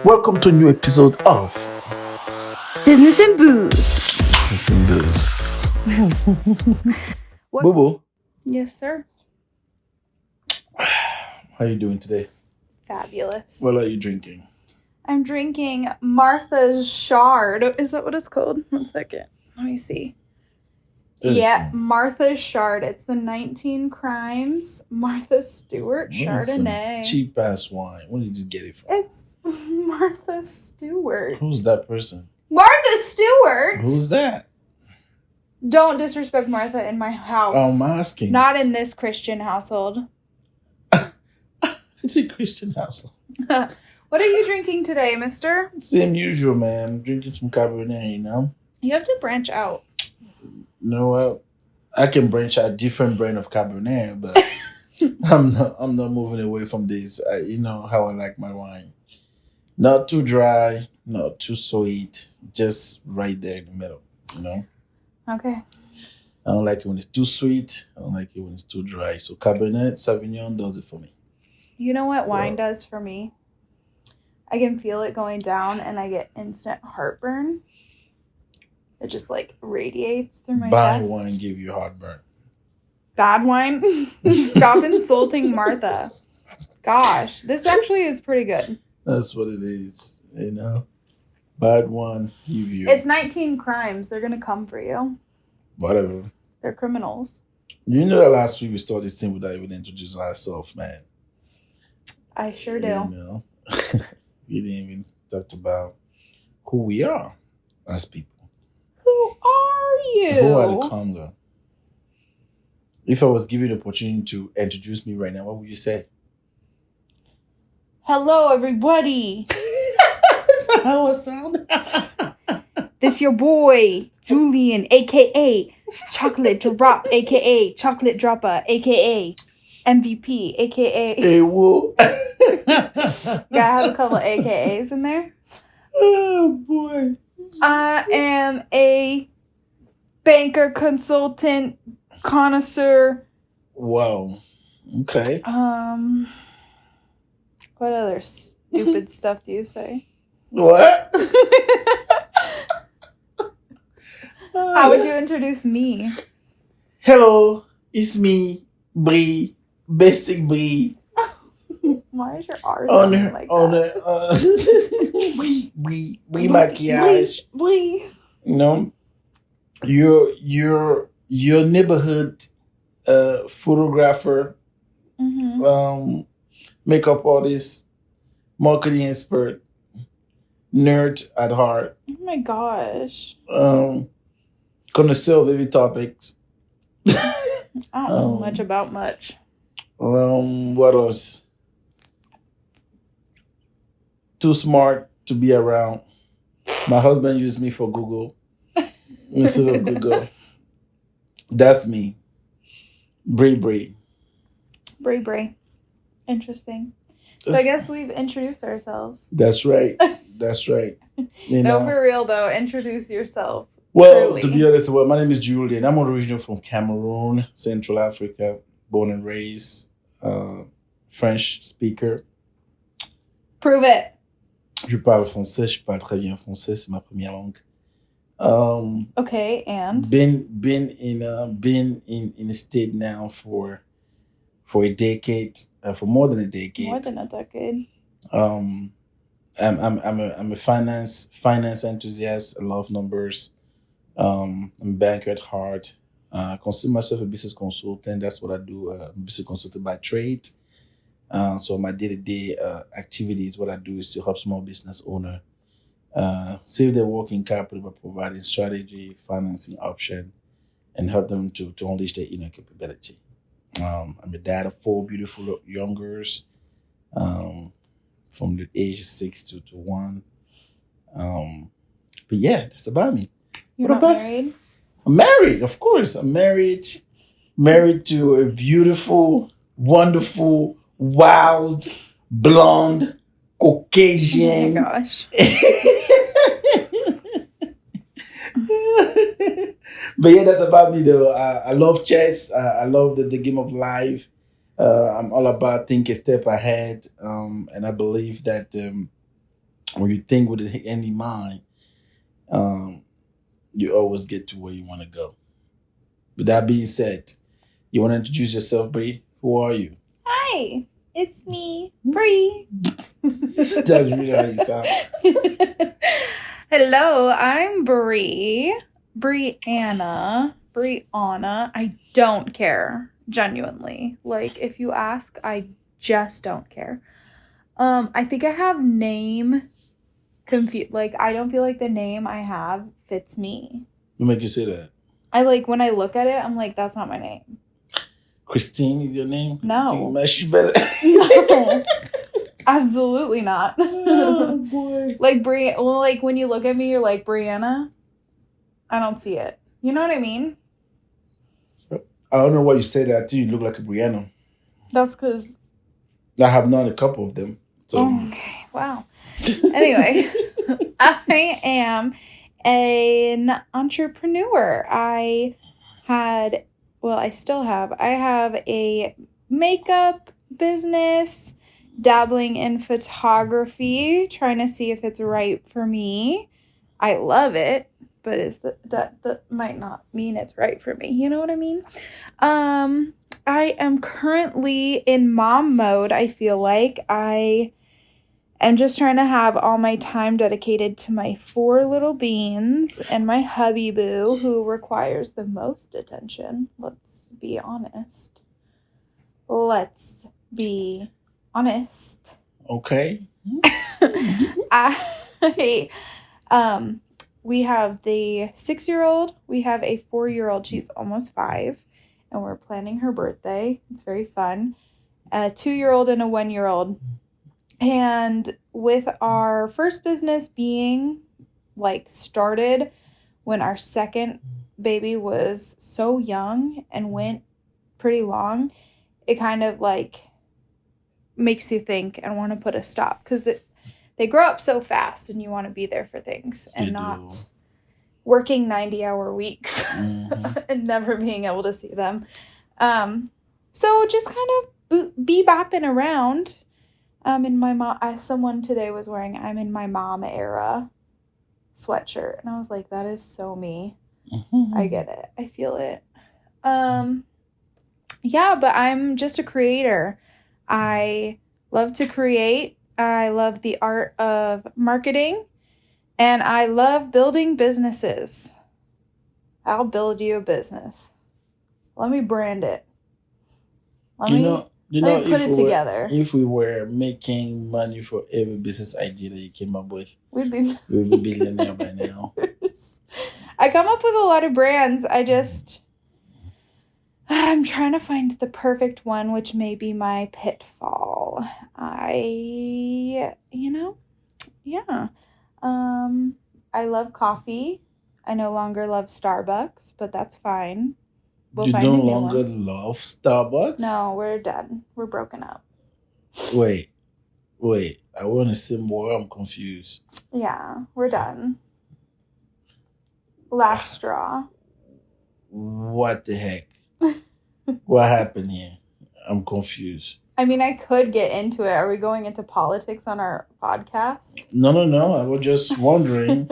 Welcome to a new episode of Business and Booze. What? Boo Boo. Yes, sir. How you doing today? Fabulous. What are you drinking? I'm drinking Martha's Shard. Is that what it's called? 1 second. Let me see. Martha's Shard. It's the 19 Crimes Martha Stewart Chardonnay. Cheap ass wine. Where did you get it from? It's Martha Stewart. Who's that person? Martha Stewart? Who's that? Don't disrespect Martha in my house. I'm asking. Not in this Christian household. It's a Christian household. What are you drinking today, mister? Same usual, man. I'm drinking some Cabernet, you know? You have to branch out. You know what? I can branch out different brand of Cabernet, but I'm not moving away from this. You know how I like my wine. Not too dry, not too sweet. Just right there in the middle, you know? Okay. I don't like it when it's too sweet. I don't like it when it's too dry. So Cabernet Sauvignon does it for me. You know what wine does for me? I can feel it going down and I get instant heartburn. It just like radiates through my Bad chest. wine give you heartburn. Bad wine? Stop insulting Martha. Gosh, this actually is pretty good. That's what it is, you know? Bad wine give you... It's 19 Crimes. They're going to come for you. Whatever. They're criminals. You know that last week we started this thing without even introducing ourselves, man. I sure do. You know? We didn't even talk about who we are as people. Who are you? Who are the Congo? If I was given the opportunity to introduce me right now, what would you say? Hello, everybody. Is that how I sound? This your boy, Julian, a.k.a. Chocolate Drop, a.k.a. Chocolate Dropper, a.k.a. MVP, a.k.a. Hey, whoa. Gotta have a couple of AKAs in there. Oh, boy. I am a banker, consultant, connoisseur. Wow. Okay. What other stupid stuff do you say? What? How would you introduce me? Hello, it's me, Brie, Basic Brie. Why is your R sounding like that? Brie maquillage. Brie. You know, your neighborhood photographer, Mm-hmm. Makeup artist, marketing expert, nerd at heart. Oh my gosh. Connoisseur of every topics. I don't know much about much. What else? Too smart to be around. My husband used me for Google instead of Google. That's me. Brie. Brie. Interesting. So I guess we've introduced ourselves. That's right. You know? No, for real though. Introduce yourself. Well, truly. to be honest, my name is Julian. I'm originally from Cameroon, Central Africa, born and raised, French speaker. Prove it. Je parle français, je parle très bien français, c'est ma première langue. Okay, and Been in the state now for a decade, for more than a decade. more than a decade. I'm a finance enthusiast. I love numbers. I'm a banker at heart. I consider myself a business consultant. That's what I do. I'm a business consultant by trade. So my day-to-day activities, what I do is to help small business owner save their working capital by providing strategy, financing option, and help them to unleash their inner capability. I'm a dad of 4 beautiful young girls, from the age of 6 to 1. But yeah, that's about me. You're What not about- married? I'm married, of course. I'm married to a beautiful, wonderful, wild, blonde, Caucasian. Oh my gosh. But yeah, that's about me though. I love chess. I love the game of life. I'm all about think a step ahead. And I believe that when you think with any mind, um, you always get to where you want to go. With that being said, you want to introduce yourself, Bree? Who are you? Hi, it's me, Bree. That's really how you sound. Hello, I'm Bree. Brianna. Brianna. I don't care. Genuinely. Like, if you ask, I just don't care. I think I have name confused. Like, I don't feel like the name I have fits me. What make you say that? I like when I look at it, I'm like, that's not my name. Christine is your name? No. Much better. No. Absolutely not. Oh boy. Like like when you look at me, you're like, Brianna. I don't see it. You know what I mean? I don't know why you say that. You look like a Brianna. That's because I have known a couple of them. So. Okay. Wow. Anyway, I am an entrepreneur. I still have. I have a makeup business, dabbling in photography, trying to see if it's right for me. I love it, but that might not mean it's right for me. You know what I mean? I am currently in mom mode. I feel like I am just trying to have all my time dedicated to my 4 little beans and my hubby boo, who requires the most attention. Let's be honest. Okay. We have the 6-year-old. We have a 4-year-old. She's almost 5, and we're planning her birthday. It's very fun. A 2-year-old and a 1-year-old. And with our first business being like started when our second baby was so young and went pretty long, it kind of like makes you think and want to put a stop, because they grow up so fast and you want to be there for things and not working 90-hour weeks and never being able to see them. So just kind of bebopping around. In my mom, someone today was wearing "I'm in my mom era" sweatshirt, and I was like, "That is so me." I get it. I feel it. Yeah, but I'm just a creator. I love to create. I love the art of marketing, and I love building businesses. I'll build you a business. Let me brand it. Let me put it together. If we were making money for every business idea that you came up with, we'd be billionaire by now. I come up with a lot of brands. I'm trying to find the perfect one, which may be my pitfall. Yeah. I love coffee. I no longer love Starbucks, but that's fine. You no longer love Starbucks? No, we're done. We're broken up. Wait. I want to say more. I'm confused. Yeah, we're done. Last straw. What the heck? What happened here? I'm confused. I mean, I could get into it. Are we going into politics on our podcast? No. I was just wondering,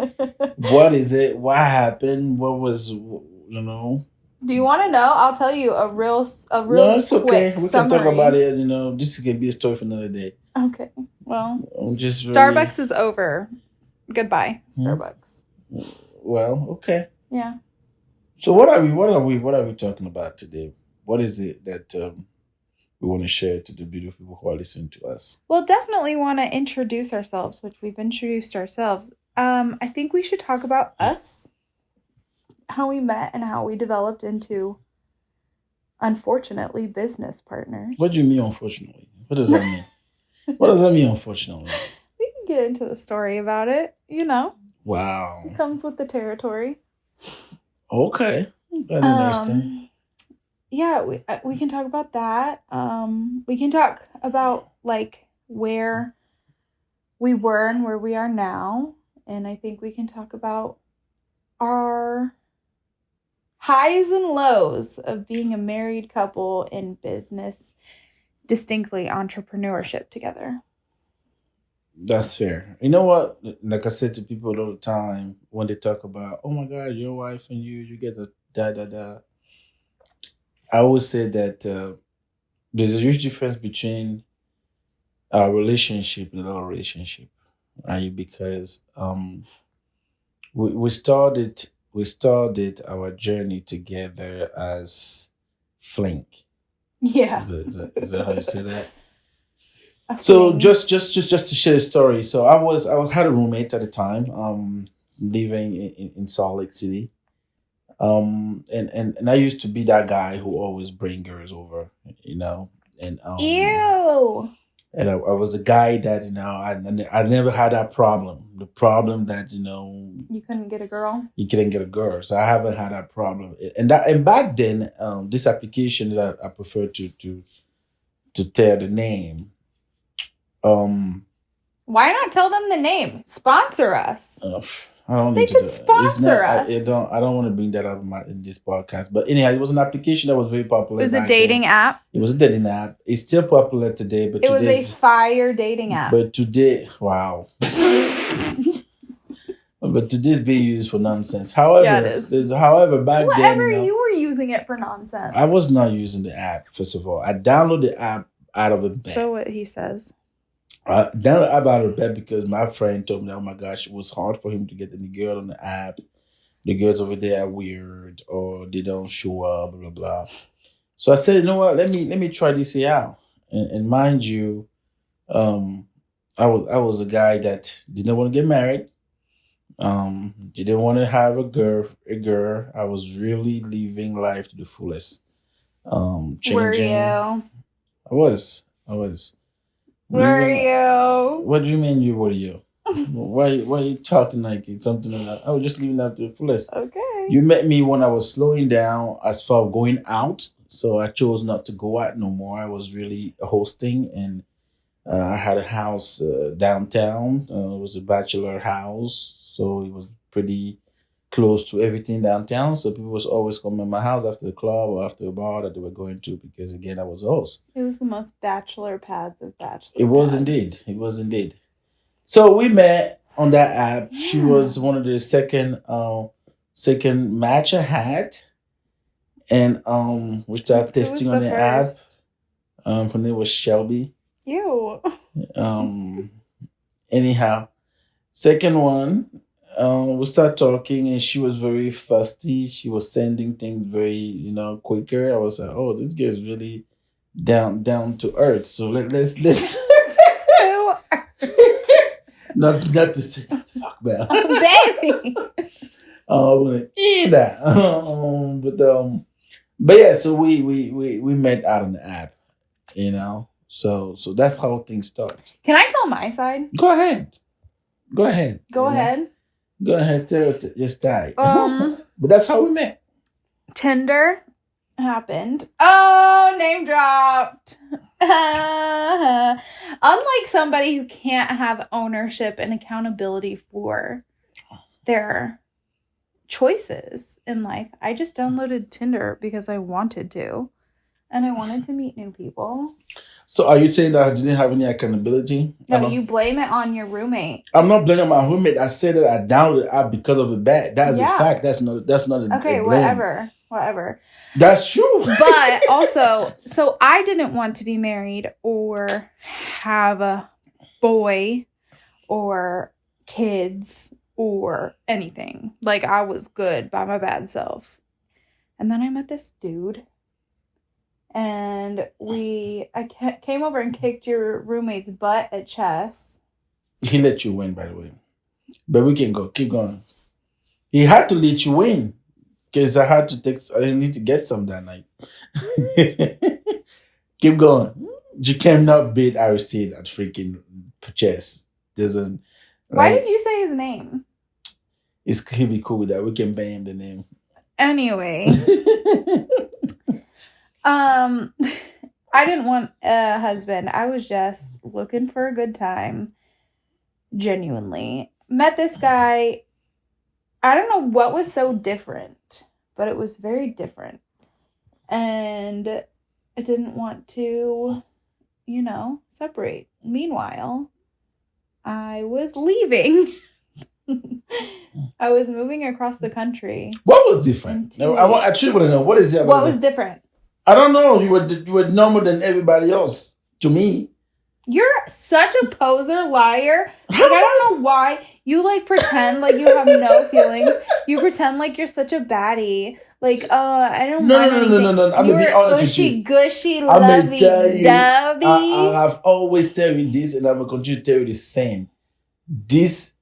what is it? What happened? What was, Do you want to know? I'll tell you a real No, it's okay. We summary. can talk about it, this can be a story for another day. Okay. Well, Starbucks is over. Goodbye, Starbucks. Well, okay. Yeah. So what are we talking about today? What is it that we want to share to the beautiful people who are listening to us? Well, definitely want to introduce ourselves, which we've introduced ourselves. I think we should talk about us, how we met, and how we developed into, unfortunately, business partners. What do you mean, unfortunately? What does that mean? What does that mean, unfortunately? We can get into the story about it, Wow. It comes with the territory. Okay. That's interesting. Yeah, we can talk about that. We can talk about like where we were and where we are now, and I think we can talk about our highs and lows of being a married couple in business, distinctly entrepreneurship together. That's fair. You know what? Like I said to people all the time when they talk about, oh my God, your wife and you get a da da da. I always say that there's a huge difference between a relationship and a relationship, right? Because we started our journey together as flink. Yeah. Is that how you say that? A So fling. just to share a story. So I had a roommate at the time, living in Salt Lake City. And I used to be that guy who always bring girls over, you know, and Ew. I was the guy that I never had that problem. The problem that You couldn't get a girl? you couldn't get a girl, so I haven't had that problem. And back then, this application that I prefer to tell the name. Um, Why not tell them the name? Sponsor us. Uh, I don't They need to do could it. It's not. sponsor I us. don't. I don't want to bring that up in this podcast. But anyhow, it was an application that was very It popular was a back then. dating app. It was a dating app. It's still popular today, but It was a fire dating app. wow. But today's being used for nonsense. However, Yeah, it is. However, back then, Whatever, you were using it for nonsense. I was not using the app. First of all, I downloaded the app out of a bed. So what he says. I downloaded the app out of bed because my friend told me, "Oh my gosh, it was hard for him to get any girl on the app. The girls over there are weird or they don't show up, blah blah blah." So I said, you know what? Let me try this here out. And mind you, um, I was a guy that didn't want to get married. Didn't want to have a girl. I was really living life to the fullest. Were Changing. you? I was. Were you? What do you mean you were you? Why are you talking like it's something like that? I was just living life to the fullest. Okay. You met me when I was slowing down as far as going out, so I chose not to go out no more. I was really hosting, and I had a house downtown. It was a bachelor house, so it was pretty close to everything downtown. So people was always coming to my house after the club or after a bar that they were going to because again I was a host. It was the most bachelor pads of bachelor. It was indeed. It was indeed. So we met on that app. Yeah. She was one of the second match I had, and we started testing on the app. Her name was Shelby. Ew. Anyhow, second one, we start talking, and she was very fusty. She was sending things very, quicker. I was like, oh, this girl is really down to earth. So let's not to say fuck man. Baby. I'm gonna eat that. But yeah, so we met out on the app, So that's how things start. Can I tell my side? Go ahead. Go ahead. Go ahead, tell your story. Um, But that's how we met. Tinder happened. Oh, name dropped. Unlike somebody who can't have ownership and accountability for their choices in life, I just downloaded Tinder because I wanted to. And I wanted to meet new people. So are you saying that I didn't have any accountability? No, you blame it on your roommate. I'm not blaming my roommate. I said that I downloaded the app because of the bad. That's a fact. That's not okay, a blame. Whatever. That's true. But also, so I didn't want to be married or have a boy or kids or anything. Like, I was good by my bad self. And then I met this dude. And I came over and kicked your roommate's butt at chess. He let you win, by the way. But we can go. Keep going. He had to let you win. Because I need to get some that night. Keep going. You cannot beat Aristide at freaking chess. Why did you say his name? He'll be cool with that. We can pay him the name. Anyway. I didn't want a husband. I was just looking for a good time. Genuinely. Met this guy. I don't know what was so different, but it was very different. And I didn't want to, separate. Meanwhile, I was leaving. I was moving across the country. What was different? No, I actually want to know what is it about What was different? I don't know. You were normal than everybody else to me. You're such a poser liar. Like, I don't know why you like pretend like you have no feelings. You pretend like you're such a baddie. Like, I don't mind anything. No. I'm gonna be honest with you. Gushy, I'm gonna lovey, tell you. dovey. I have always tell you this, and I'm gonna continue to tell you the same. This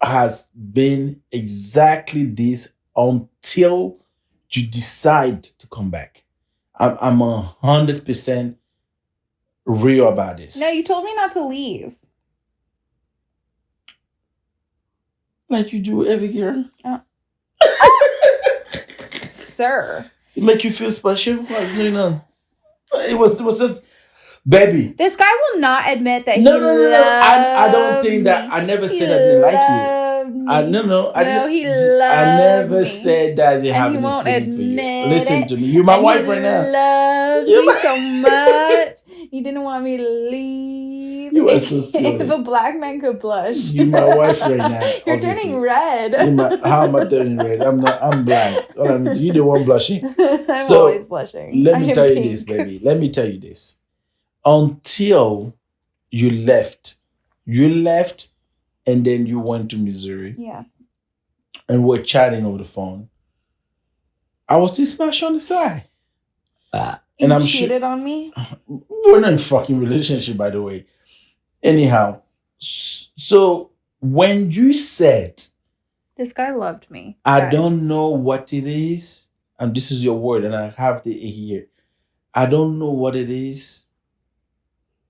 has been exactly this until you decide to come back. I'm 100% real about this. No, you told me not to leave. Like you do every year. Sir. It make you feel special? What's going on? It was just, baby. This guy will not admit that No. I don't think that. I never said I didn't like you. I never said that I didn't have any feeling for you. Listen to me. You're my wife right now. He loves me so much. He didn't want me to leave. You are so silly. If a black man could blush. You're my wife right now. You're obviously. turning red. How am I turning red? I'm black. You're the one blushing. I'm always blushing. Let me tell you this, baby. Let me tell you this. Until you left, and then you went to Missouri. Yeah. And we're chatting over the phone. I was still smashed on the side. And I'm cheated on me? We're not in a fucking relationship, by the way. Anyhow, so when you said, this guy loved me. I don't know what it is, and this is your word, and I have the here. I don't know what it is,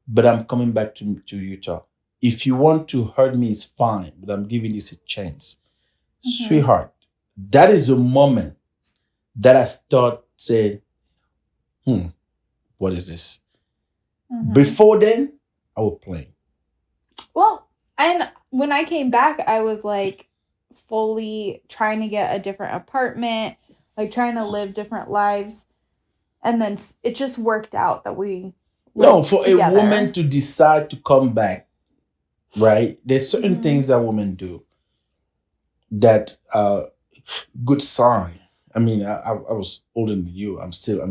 but I'm coming back to Utah. If you want to hurt me, it's fine, but I'm giving this a chance. Mm-hmm. Sweetheart, that is a moment that I start saying, what is this? Mm-hmm. Before then, I was playing. Well, and when I came back, I was like fully trying to get a different apartment, like trying to live different lives. And then it just worked out that we for together. A woman to decide to come back, right? There's certain things that women do that good sign. I mean, I was older than you. I'm still,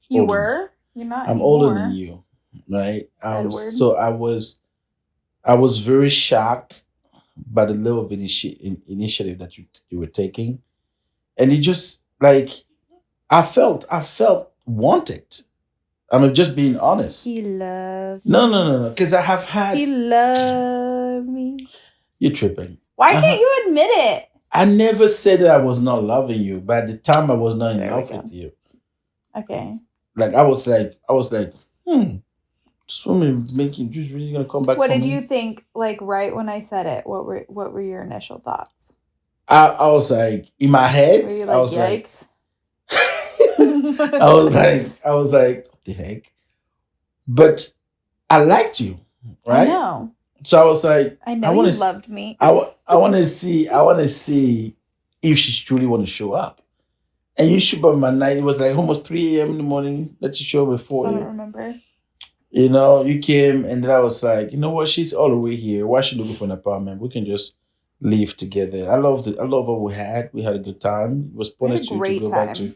you were? You're not I'm anymore. Older than you, right? So I was very shocked by the level of initiative that you were taking. And it just, like, I felt wanted. I'm just being honest. He loved me. No. Because I have had... He loved me. You're tripping. Why can't you admit it? I never said that I was not loving you, but at the time I was not in love with you. Okay. Like I was like, this woman just really gonna come back. What did you think? Like right when I said it, what were your initial thoughts? I was like, in my head, were you like, I was yikes? I was like, what the heck? But I liked you, right? I know. So I was like, I know you loved me. I want to see if she truly want to show up. And you showed up at my night. It was like almost 3 a.m. in the morning that you showed up before. I don't remember. You know, you came and then I was like, you know what? She's all the way here. Why is she looking for an apartment? We can just live together. I love what we had. We had a good time. It was pointless to go back to,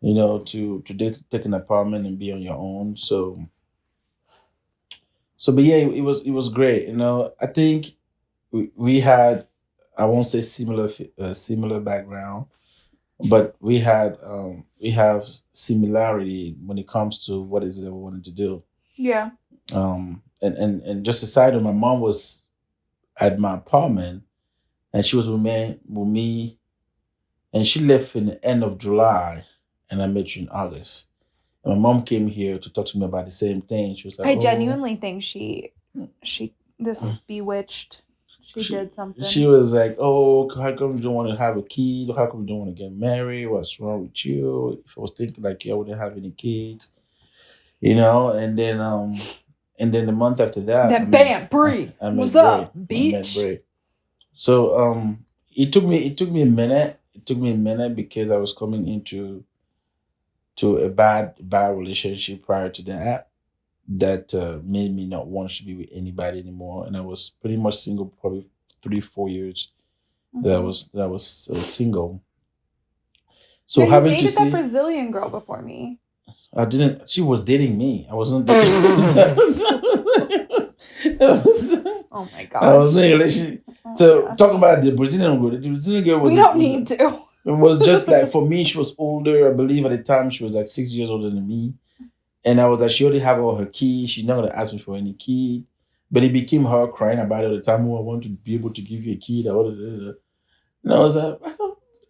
to take an apartment and be on your own. But yeah, it was great. You know, I think we had, I won't say similar background, but we have similarity when it comes to what is it that we wanted to do. Yeah. And just decided my mom was at my apartment and she was with me and she left in the end of July and I met you in August. And my mom came here to talk to me about the same thing. She was like, I genuinely think this was bewitched. She did something. She was like, oh, how come you don't want to have a kid? How come you don't want to get married? What's wrong with you? If I was thinking like, I wouldn't have any kids. You know, and then the month after that, bam, Bree, what's up, bitch? So it took me a minute. It took me a minute because I was coming into a bad relationship prior to that. that made me not want to be with anybody anymore. And I was pretty much single, probably 3 4 years that I was single. Yeah, So you having to dated that see, Brazilian girl before me. I didn't. She was dating me. I wasn't. Dating. Oh my I was in gosh. a relationship. Oh my So gosh. talking about the Brazilian girl We don't need to. it was just like for me. She was older. I believe at the time she was like 6 years older than me, and I was like, she already have all her keys. She's not gonna ask me for any key. But it became her crying about it all the time. Oh, I want to be able to give you a key. And I was like,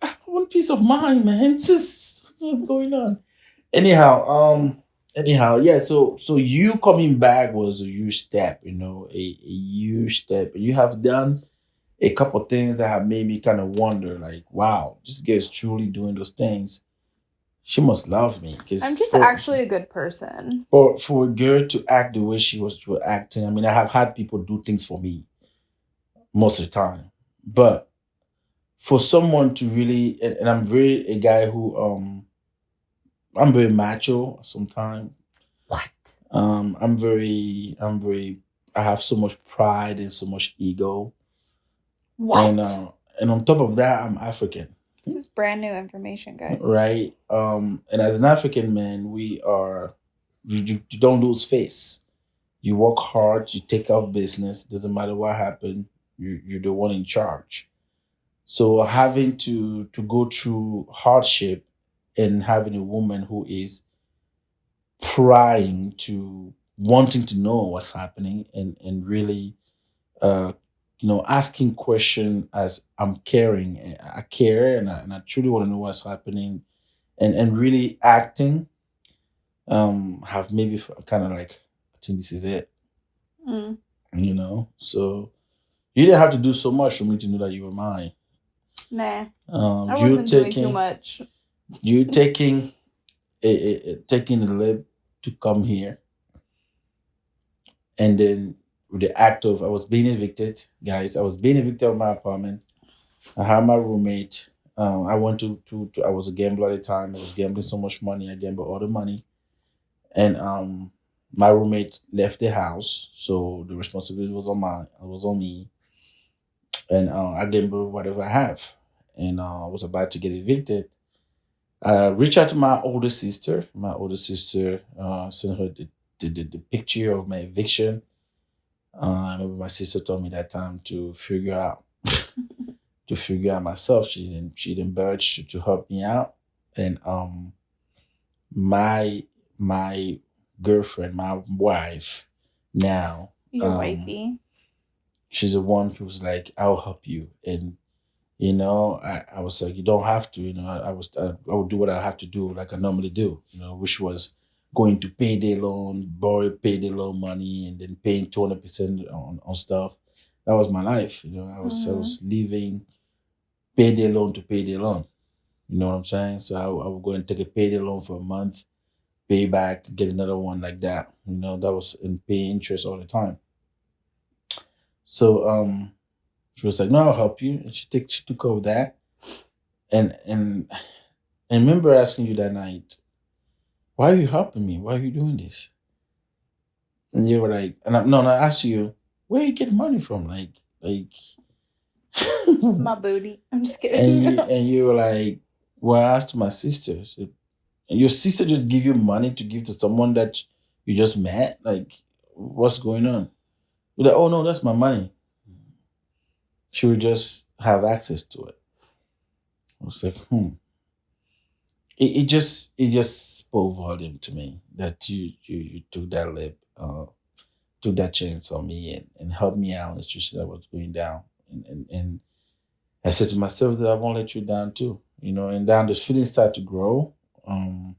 I want peace of mind, man. Just what's going on? Anyhow, yeah. So you coming back was a huge step, a huge step. And you have done a couple things that have made me kind of wonder, like, wow, this girl is truly doing those things. She must love me, I'm because just actually a good person. for a girl to act the way she was acting, I mean, I have had people do things for me most of the time, but for someone to really, and I'm very a guy who I'm very macho sometimes. What? I'm very, I have so much pride and so much ego, and What? and on top of that, I'm African, This is brand new information, guys. right? And as an African man, we are, you don't lose face. You work hard, you take out business. Doesn't matter what happened, you're the one in charge. So having to go through hardship and having a woman who is prying to wanting to know what's happening, and really uh asking question, as I'm caring, I care, and I truly want to know what's happening, and really acting, have maybe kind of like, I think this is it, Mm. so you didn't have to do so much for me to know that you were mine. Nah, um I you wasn't doing too taking much. you taking taking the leap to come here, and then with the act of, I was being evicted, guys. I was being evicted of my apartment. I had my roommate. I went to I was a gambler at the time. I was gambling so much money. I gambled all the money, and my roommate left the house, so the responsibility was on me, and I gambled whatever I have, and I was about to get evicted. I reached out to my older sister. My older sister sent her the picture of my eviction. I remember my sister told me that time to figure out myself. She didn't budge to help me out, and my my girlfriend, my wife now, Your wifey. she's the one who's like, I'll help you, and I was like, you don't have to, I would do what I have to do, like I normally do, which was going to payday loan, borrow payday loan money, and then paying 200% on stuff. That was my life. I was living payday loan to payday loan. You know what I'm saying? So I would go and take a payday loan for a month, pay back, get another one like that. That was, and pay interest all the time. So she was like, no, I'll help you. And she took over that. And I remember asking you that night, why are you helping me? Why are you doing this? And you were like, and I asked you, where you get money from? Like My booty. I'm just and kidding. you were like, well, I asked my sister. So, and your sister just give you money to give to someone that you just met? Like, what's going on? You're like, oh no, that's my money. She would just have access to it. I was like, it just spoke volume to me that you took that leap, took that chance on me, and helped me out in the situation that was going down. And I said to myself that I won't let you down too. And then the feelings start to grow. Um,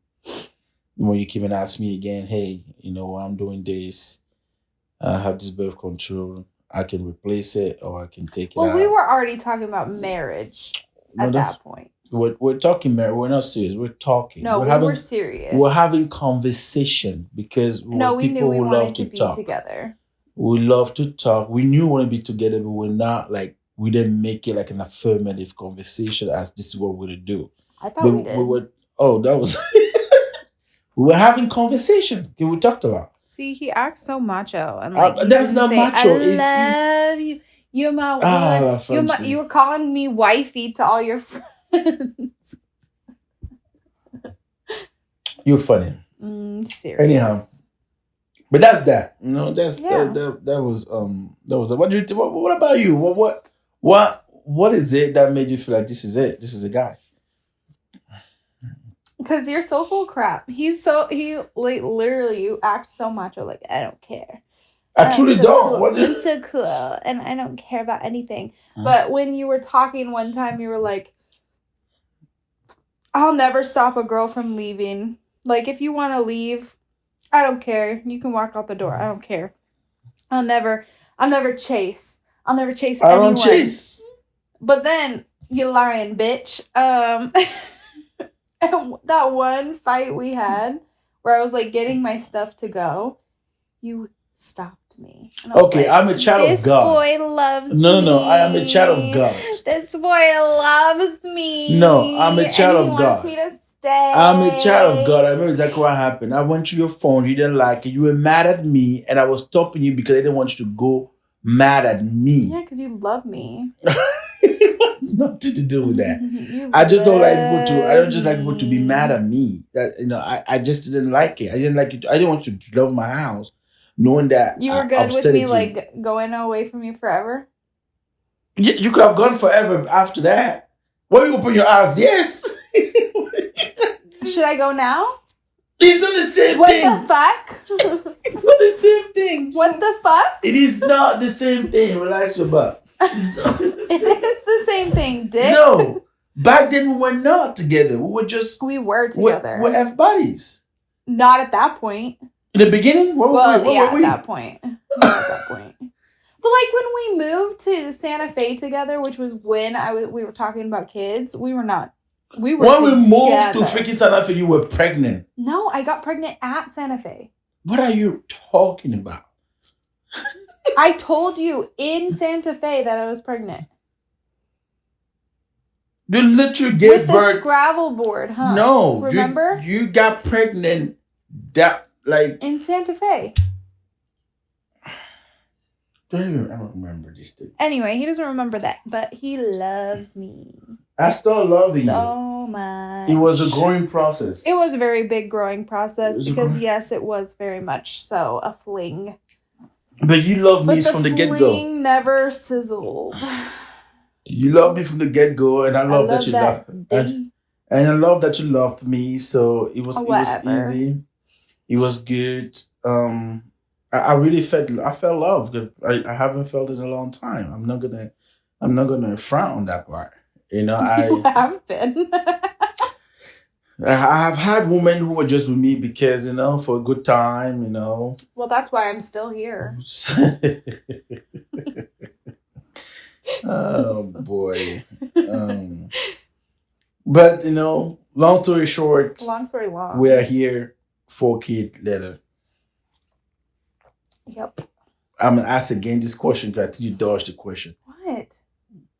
when you came and asked me again, hey, I'm doing this, I have this birth control, I can replace it or I can take it Well, out. we were already talking about marriage No, at that point. we're talking, Mary. We're not serious. We're talking. No, we were serious. We're having conversation because No, we knew people we who wanted love to to be talk. together. We love to talk. We knew we want to be together, but we're not like, we didn't make it like an affirmative conversation as this is what we're gonna do. I thought But we did. we were, oh, that was we were having conversation. Okay, we talked about. See, he acts so macho, and like he That's doesn't not say, macho. "I love you." You're my one. You were calling me wifey to all your friends. You're funny. Serious. Anyhow, but that's that. You know, Yeah. that was what do you what about you? What is it that made you feel like this is it? This is a guy. Because you're so full of crap. He like literally you act so macho, like I don't care. I truly so don't. Cool. What I'm so cool, and I don't care about anything. But when you were talking one time, you were like, "I'll never stop a girl from leaving. Like if you want to leave, I don't care. You can walk out the door. I don't care. I'll never chase. I'll never chase I anyone." don't chase. But then you lying, bitch. And that one fight we had where I was like getting my stuff to go, you stopped me. Okay, like, I'm a child of God. This boy loves me. No, I am a child of God. This boy loves me. No, I'm a child of God. Wants me to stay. I'm a child of God. I remember exactly what happened. I went to your phone, you didn't like it, you were mad at me, and I was stopping you because I didn't want you to go mad at me. Yeah, because you love me. It has nothing to do with that. I just don't like people to. I don't just like people to be mad at me. That I just didn't like it. I didn't like it. I didn't want you to love my house, knowing that you were good with me, like going away from you forever. Yeah, you could have gone forever after that. When you open your eyes, yes. Should I go now? It's not the same thing. What the fuck? It's not the same thing. What the fuck? It is not the same thing. Relax your butt. It's not the same. It is the same thing, dick. No. Back then we were not together. We were together. We're F buddies. Not at that point. In the beginning? Where were we? At that point. Not at that point. But like when we moved to Santa Fe together, which was when we were talking about kids, we were not. We were when together. We moved to freaking Santa Fe, you were pregnant. No, I got pregnant at Santa Fe. What are you talking about? I told you in Santa Fe that I was pregnant. You literally gave birth. With the Scrabble board, huh? No. Remember? You got pregnant in Santa Fe. I don't remember this thing. Anyway, he doesn't remember that, but he loves me. I still love you. So much. It was a growing process. It was a very big growing process because, yes, it was very much so a fling. But you loved me from the get-go. But the fling never sizzled. You loved me from the get-go, and I love that you loved me. And I love that you loved me, so it was easy. It was good. I really felt love. I haven't felt it in a long time. I'm not gonna frown on that part. You know, you have been. I have had women who were just with me because, for a good time, Well, that's why I'm still here. Oh boy. But long story short. Long story long. We are here 4 kids later. Yep. I'm gonna ask again this question because I think you dodged the question. What?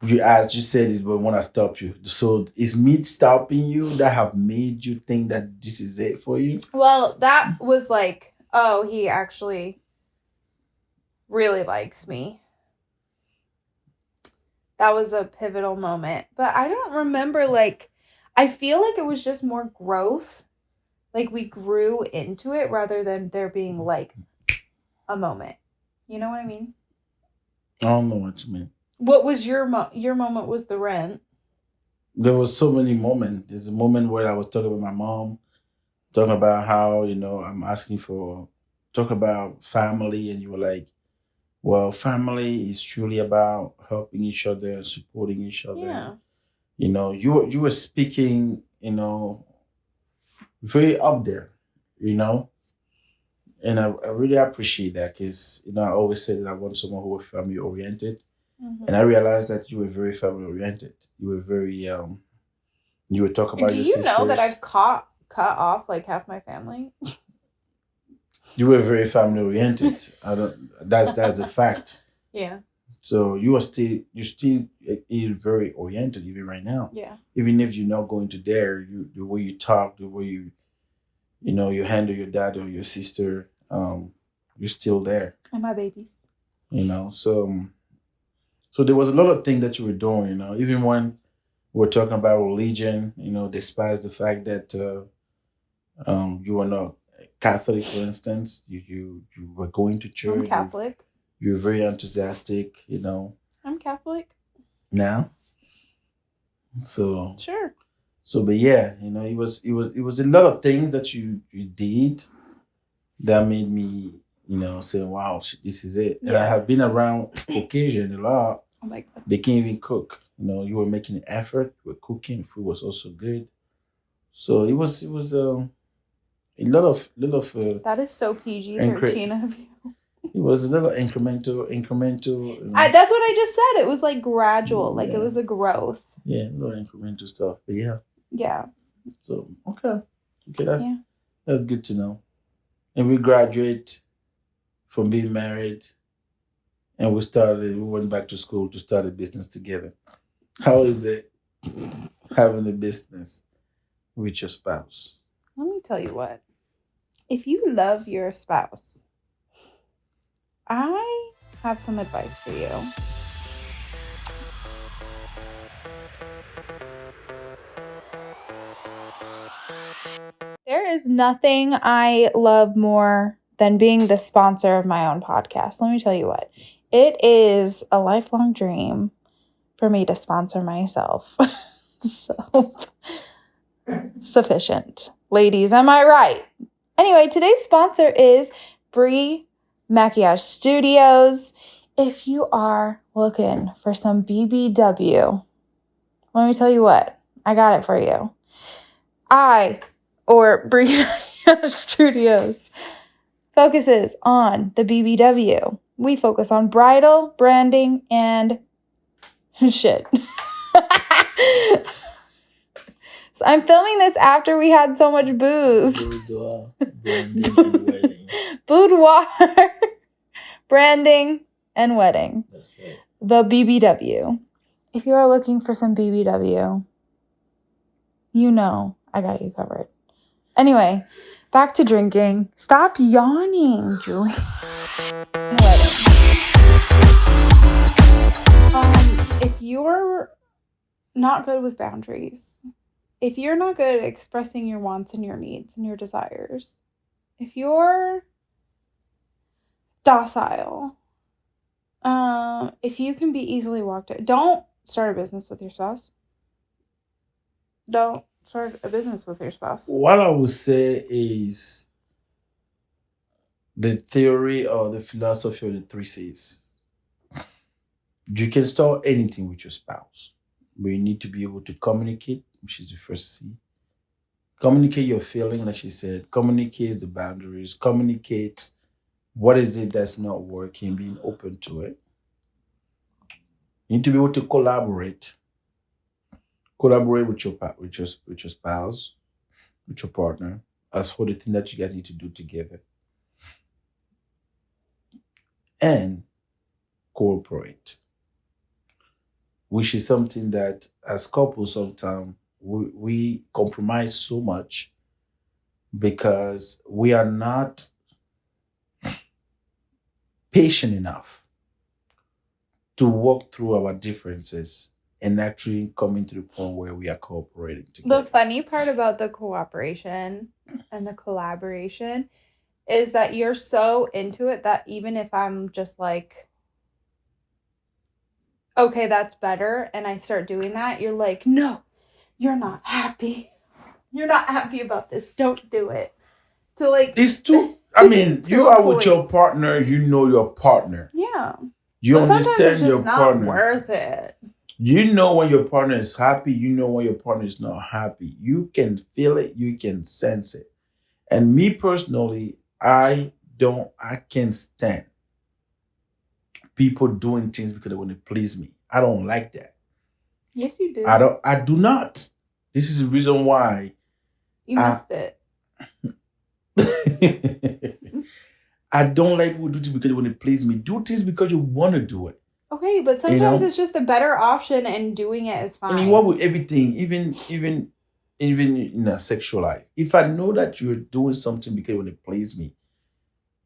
You asked, you said it, but when I stop you. So is me stopping you that have made you think that this is it for you? Well, that was like, oh, he actually really likes me. That was a pivotal moment. But I don't remember, I feel like it was just more growth. Like we grew into it rather than there being a moment. You know what I mean? I don't know what you mean. What was your moment was the rent. There was so many moments. There's a moment where I was talking with my mom, talking about how, I'm asking talk about family, and you were like, well, family is truly about helping each other and supporting each other. Yeah. You were speaking, very up there, and I really appreciate that because, I always say that I want someone who was family oriented. Mm-hmm. And I realized that you were very family oriented. You were very, you would talk about your sisters. Do you know that I've cut off half my family? You were very family oriented. That's a fact. Yeah. So you're still very oriented even right now. Yeah. Even if you're not going to there, the way you talk, the way you handle your dad or your sister, you're still there. And my babies. So there was a lot of things that you were doing. Even when we're talking about religion, despite the fact that you were not Catholic, for instance, you were going to church. I'm Catholic. You're very enthusiastic. I'm Catholic. Now. So sure. So, but yeah, it was a lot of things that you did that made me, say, wow, this is it. Yeah. And I have been around Caucasian a lot. Oh my God. They can't even cook. You were making an effort. You were cooking. Food was also good. So it was a lot of. That is so PG-13 of you. It was a little incremental. That's what I just said. It was like gradual. Like it was a growth. Yeah, a little incremental stuff. But yeah. Yeah. So okay, that's good to know. And we graduate from being married, and we went back to school to start a business together. How is it having a business with your spouse? Let me tell you what. If you love your spouse, I have some advice for you. There is nothing I love more than being the sponsor of my own podcast. Let me tell you what. It is a lifelong dream for me to sponsor myself. So sufficient. Ladies, am I right? Anyway, today's sponsor is Brie Maquillage Studios. If you are looking for some BBW, let me tell you what. I got it for you. Brie Maquillage Studios focuses on the BBW. We focus on bridal, branding, and shit. So I'm filming this after we had so much booze. Boudoir, branding, and wedding. That's right. The BBW. If you are looking for some BBW, I got you covered. Anyway, back to drinking. Stop yawning, Julie. If you're not good with boundaries, if you're not good at expressing your wants and your needs and your desires, if you're docile, if you can be easily walked out, don't start a business with your spouse. Don't start a business with your spouse. What I would say is the theory or the philosophy of the 3 C's. You can start anything with your spouse, but you need to be able to communicate, which is the first C. Communicate your feeling, like she said. Communicate the boundaries. Communicate what is it that's not working, being open to it. You need to be able to collaborate. Collaborate with your spouse, with your partner, as for the thing that you guys need to do together. And cooperate, which is something that as couples sometimes we compromise so much because we are not patient enough to walk through our differences and actually coming to the point where we are cooperating together. The funny part about the cooperation and the collaboration is that you're so into it that even if I'm just like, okay, that's better, and I start doing that, you're like, no, you're not happy. You're not happy about this. Don't do it. So like, it's too. I mean, you are with your partner. You know your partner. Yeah. You understand your partner. Not worth it. You know when your partner is happy. You know when your partner is not happy. You can feel it. You can sense it. And me personally, I can't stand people doing things because they want to please me. I don't like that. Yes, you do. I do not. This is the reason why. You missed it. I don't like people do things because they want to please me. Do things because you want to do it. Okay, but sometimes it's just a better option, and doing it is fine. And you want with everything, even in a sexual life. If I know that you're doing something because you want to please me,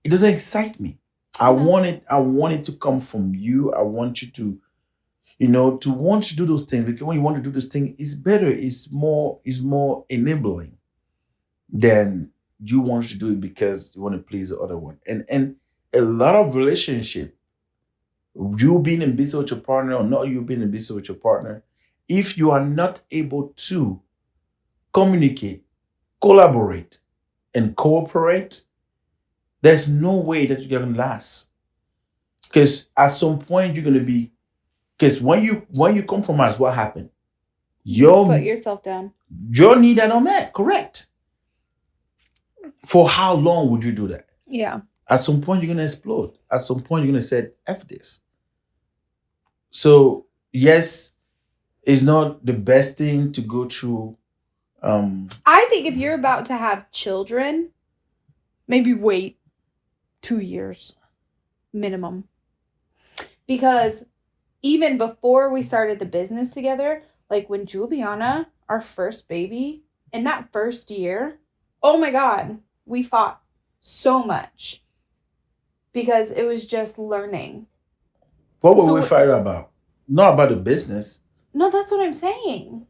it doesn't excite me. I want it to come from you. I want you to, to want to do those things, because when you want to do this thing, it's better. It's more enabling than you want to do it because you want to please the other one. And a lot of relationship, you being in business with your partner or not you being in business with your partner, if you are not able to communicate, collaborate, and cooperate, there's no way that you're gonna last. Because at some point you're gonna be, because when you compromise, what happened? Put yourself down. Your need are not met. Correct. For how long would you do that? Yeah. At some point you're gonna explode. At some point you're gonna say, F this. So yes, it's not the best thing to go through. I think if you're about to have children, maybe wait 2 years minimum. Because even before we started the business together, like when Juliana, our first baby, in that first year, oh my God, we fought so much because it was just learning. What were we fighting about? Not about the business. No, that's what I'm saying.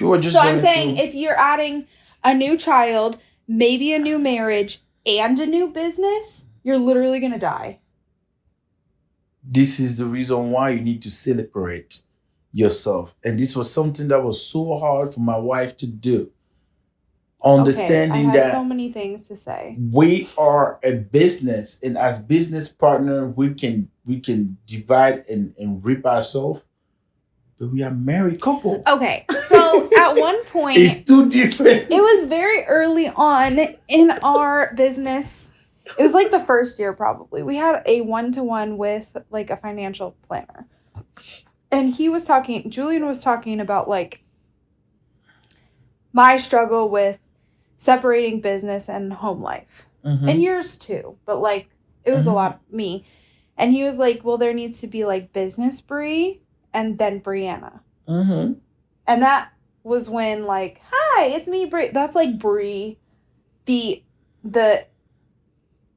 You were just so I'm saying if you're adding a new child, maybe a new marriage, and a new business, you're literally going to die. This is the reason why you need to celebrate yourself. And this was something that was so hard for my wife to do. Understanding I have that so many things to say. We are a business, and as business partner, we can divide and rip ourselves. But we are a married couple. Okay, so at one point, it's too different. It was very early on in our business. It was like the first year probably. We had a 1-to-1 with like a financial planner. And Julian was talking about like my struggle with separating business and home life. Mm-hmm. And yours too. But like it was a lot of me. And he was like, well, there needs to be like business Bree and then Brianna. Mm-hmm. And that was when like, hi, it's me, Bree. That's like Bree.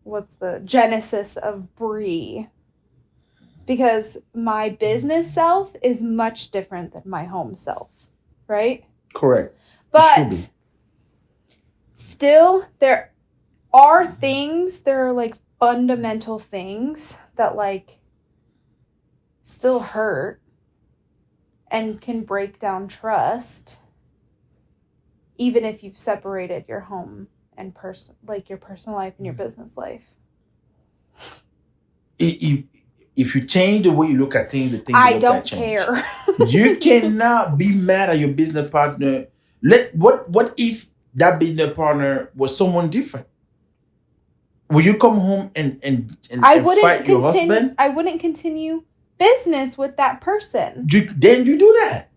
What's the genesis of Bree? Because my business self is much different than my home self, right? Correct. But still, there are like fundamental things that like still hurt and can break down trust, even if you've separated your home and your personal life and your business life. If you change the way you look at things, I don't care. You cannot be mad at your business partner. What if that business partner was someone different? Will you come home and fight your husband? I wouldn't continue business with that person. Then you do that.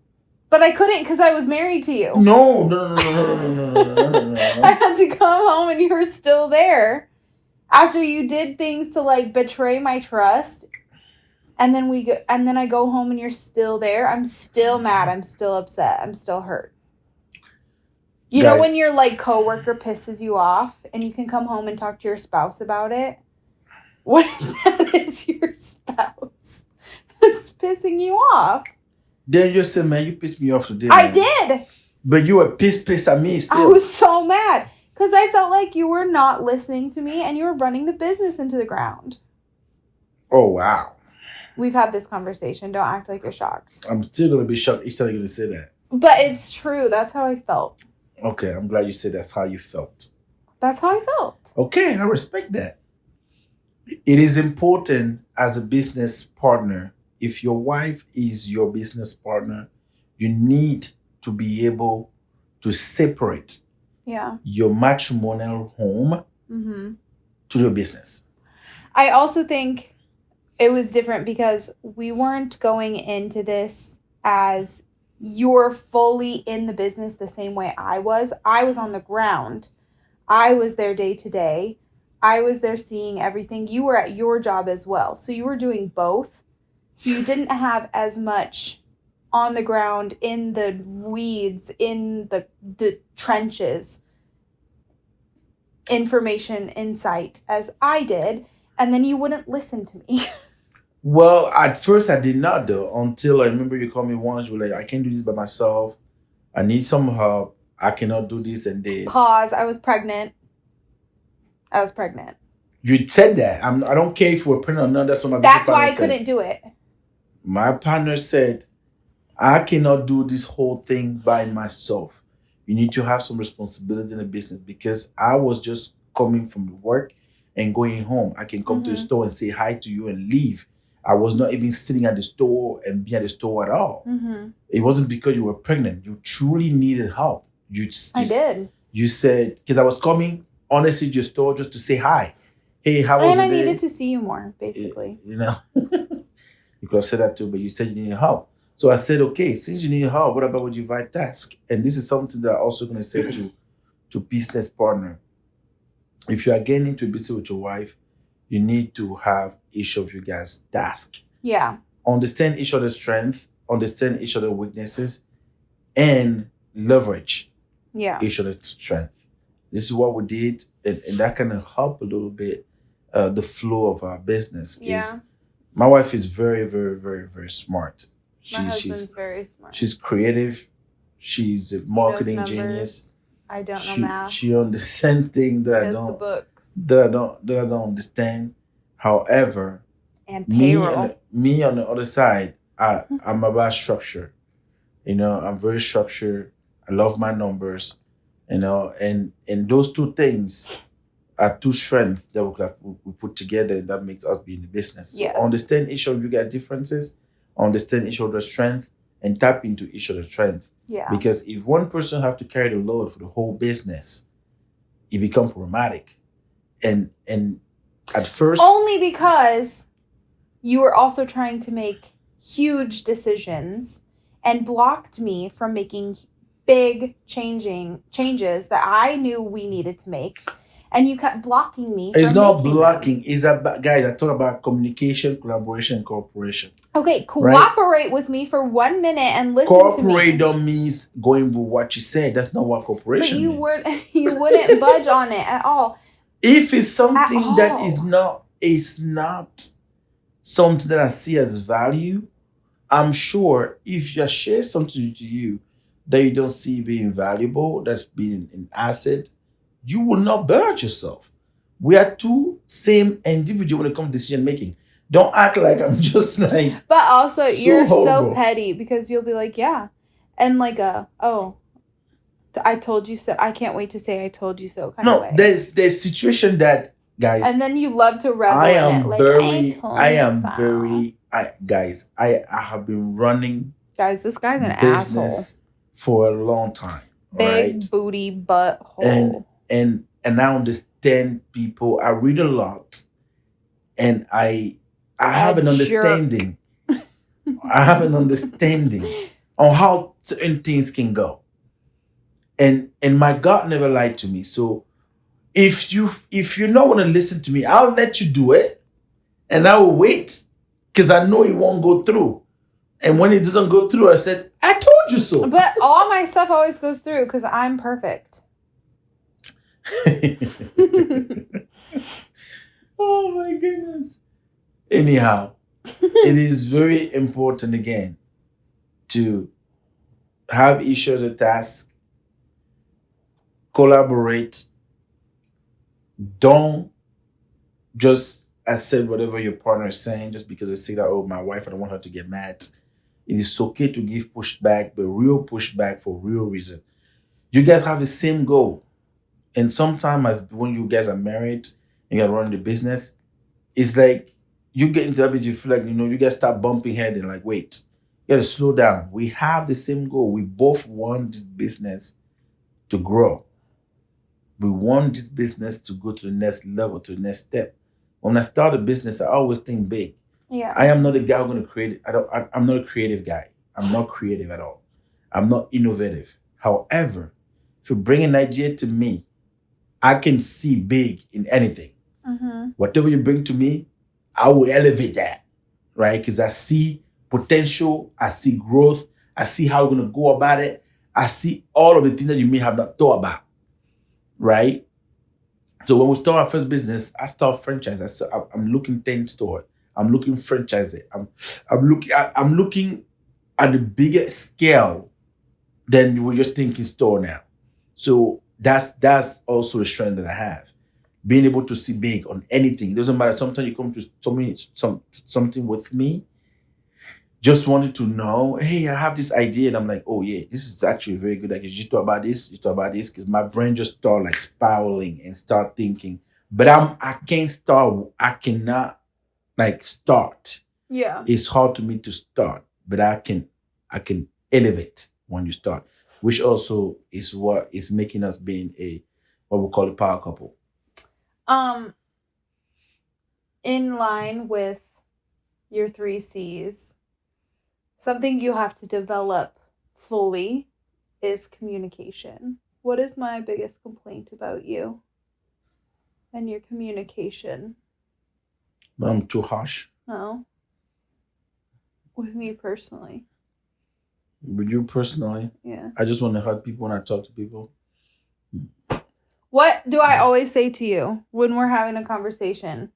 But I couldn't because I was married to you. No. I had to come home and you were still there. After you did things to like betray my trust, and then I go home and you're still there. I'm still mad. I'm still upset. I'm still hurt. You know when your like coworker pisses you off and you can come home and talk to your spouse about it? What if that is your spouse that's pissing you off? Then you say, man, you pissed me off today. I did. But you were pissed at me still. I was so mad. Because I felt like you were not listening to me and you were running the business into the ground. Oh, wow. We've had this conversation. Don't act like you're shocked. I'm still going to be shocked each time you're going to say that. But it's true. That's how I felt. Okay, I'm glad you said that's how you felt. That's how I felt. Okay, I respect that. It is important as a business partner. If your wife is your business partner, you need to be able to separate your matrimonial home to your business. I also think it was different because we weren't going into this as you're fully in the business the same way I was. I was on the ground. I was there day to day. I was there seeing everything. You were at your job as well. So you were doing both. So you didn't have as much on the ground, in the weeds, in the trenches information, insight as I did, and then you wouldn't listen to me. Well, at first I did not though, until I remember you called me once. You were like, I can't do this by myself. I need some help. I cannot do this and this. Pause. I was pregnant. You said that. I don't care if you were pregnant or not. That's what my That's why I partner said. couldn't do it. My partner said, I cannot do this whole thing by myself. You need to have some responsibility in the business, because I was just coming from work and going home. I can come to the store and say hi to you and leave. I was not even sitting at the store and be at the store at all. It wasn't because you were pregnant. You truly needed help. I did. You said, because I was coming honestly to your store just to say hi. Hey, how was it? And I needed to see you more, basically. You know, you could have said that too, but you said you needed help. So I said, okay, since you need help, what about you divide task? And this is something that I'm also going to say to business partner. If you are getting into a business with your wife, you need to have each of you guys task. Yeah. Understand each other's strength, understand each other's weaknesses, and leverage each other's strength. This is what we did, and that kind of help a little bit the flow of our business. Yeah. My wife is very, very, very, very smart. My husband's very smart. She's creative. She's a marketing genius. I don't know math. She understands things that I don't understand. However, and payroll. Me on the other side, I'm about structure. You know, I'm very structured. I love my numbers. You know, and those two things are two strengths that we put together, and that makes us be in the business. So understand each of you guys' differences, understand each other's strength, and tap into each other's strength. Yeah. Because if one person have to carry the load for the whole business, it becomes problematic. And at first, only because you were also trying to make huge decisions and blocked me from making big changes that I knew we needed to make. And you kept blocking me. It's not blocking. It's about, guys, I talk about communication, collaboration, and cooperation. Okay, cooperate with me for 1 minute and listen to me. Cooperate don't means going with what you said. That's not what cooperation means. You wouldn't budge on it at all. If it's something that is not something that I see as value, I'm sure if you share something to you that you don't see being valuable, that's being an asset, you will not budge yourself. We are two same individual when it comes to decision making. Don't act like I'm just like. But also, you're so petty because you'll be like, yeah, and like I told you so. I can't wait to say I told you so kind of way. There's situation that, guys. And then you love to revel in it. I have been running. Guys, this guy's an business asshole for a long time. Big booty butthole. And I understand people. I read a lot, and I have an understanding. I have an understanding on how certain things can go. And my God never lied to me. So if you not want to listen to me, I'll let you do it, and I will wait because I know it won't go through. And when it doesn't go through, I said, I told you so. But all my stuff always goes through because I'm perfect. Oh my goodness. Anyhow, it is very important again to have each other task, collaborate. Don't just accept whatever your partner is saying just because they say that, oh, my wife, I don't want her to get mad. It is okay to give pushback, but real pushback for real reason. You guys have the same goal. And sometimes when you guys are married and you're running the business, it's like you get into that, you feel like, you guys start bumping head and like, wait, you gotta slow down. We have the same goal. We both want this business to grow. We want this business to go to the next level, to the next step. When I start a business, I always think big. Yeah. I am not a guy who's going to create it. I'm not a creative guy. I'm not creative at all. I'm not innovative. However, if you bring an idea to me, I can see big in anything. Mm-hmm. Whatever you bring to me, I will elevate that, right? Because I see potential, I see growth, I see how we're going to go about it. I see all of the things that you may have not thought about, right? So when we start our first business, I start franchise. I'm looking 10 store. I'm looking franchise it. I'm looking at the bigger scale than we're just thinking store now. So that's also a strength that I have. Being able to see big on anything. It doesn't matter. Sometimes you come to something with me, just wanted to know, hey, I have this idea, and I'm like, oh yeah, this is actually very good. Like, you talk about this, because my brain just start like spiraling and start thinking. But I can't start. I cannot like start. Yeah. It's hard to me to start, but I can elevate when you start, which also is what is making us being a what we call a power couple. Um, in line with your 3 C's, something you have to develop fully is communication. What is my biggest complaint about you and your communication? I'm too harsh. No. With me personally. With you personally, Yeah. I just want to hurt people when I talk to people. What do I always say to you when we're having a conversation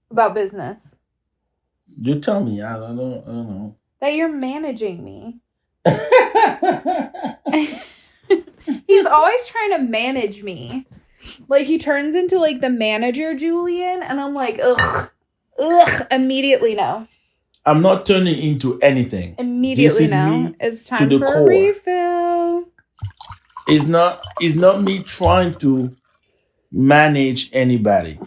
about business? You tell me. I don't know. That you're managing me. He's always trying to manage me. Like, he turns into like the manager Julian, and I'm like, ugh, immediately no. I'm not turning into anything. Immediately This is no. me It's to time the for core. a refill. It's not me trying to manage anybody.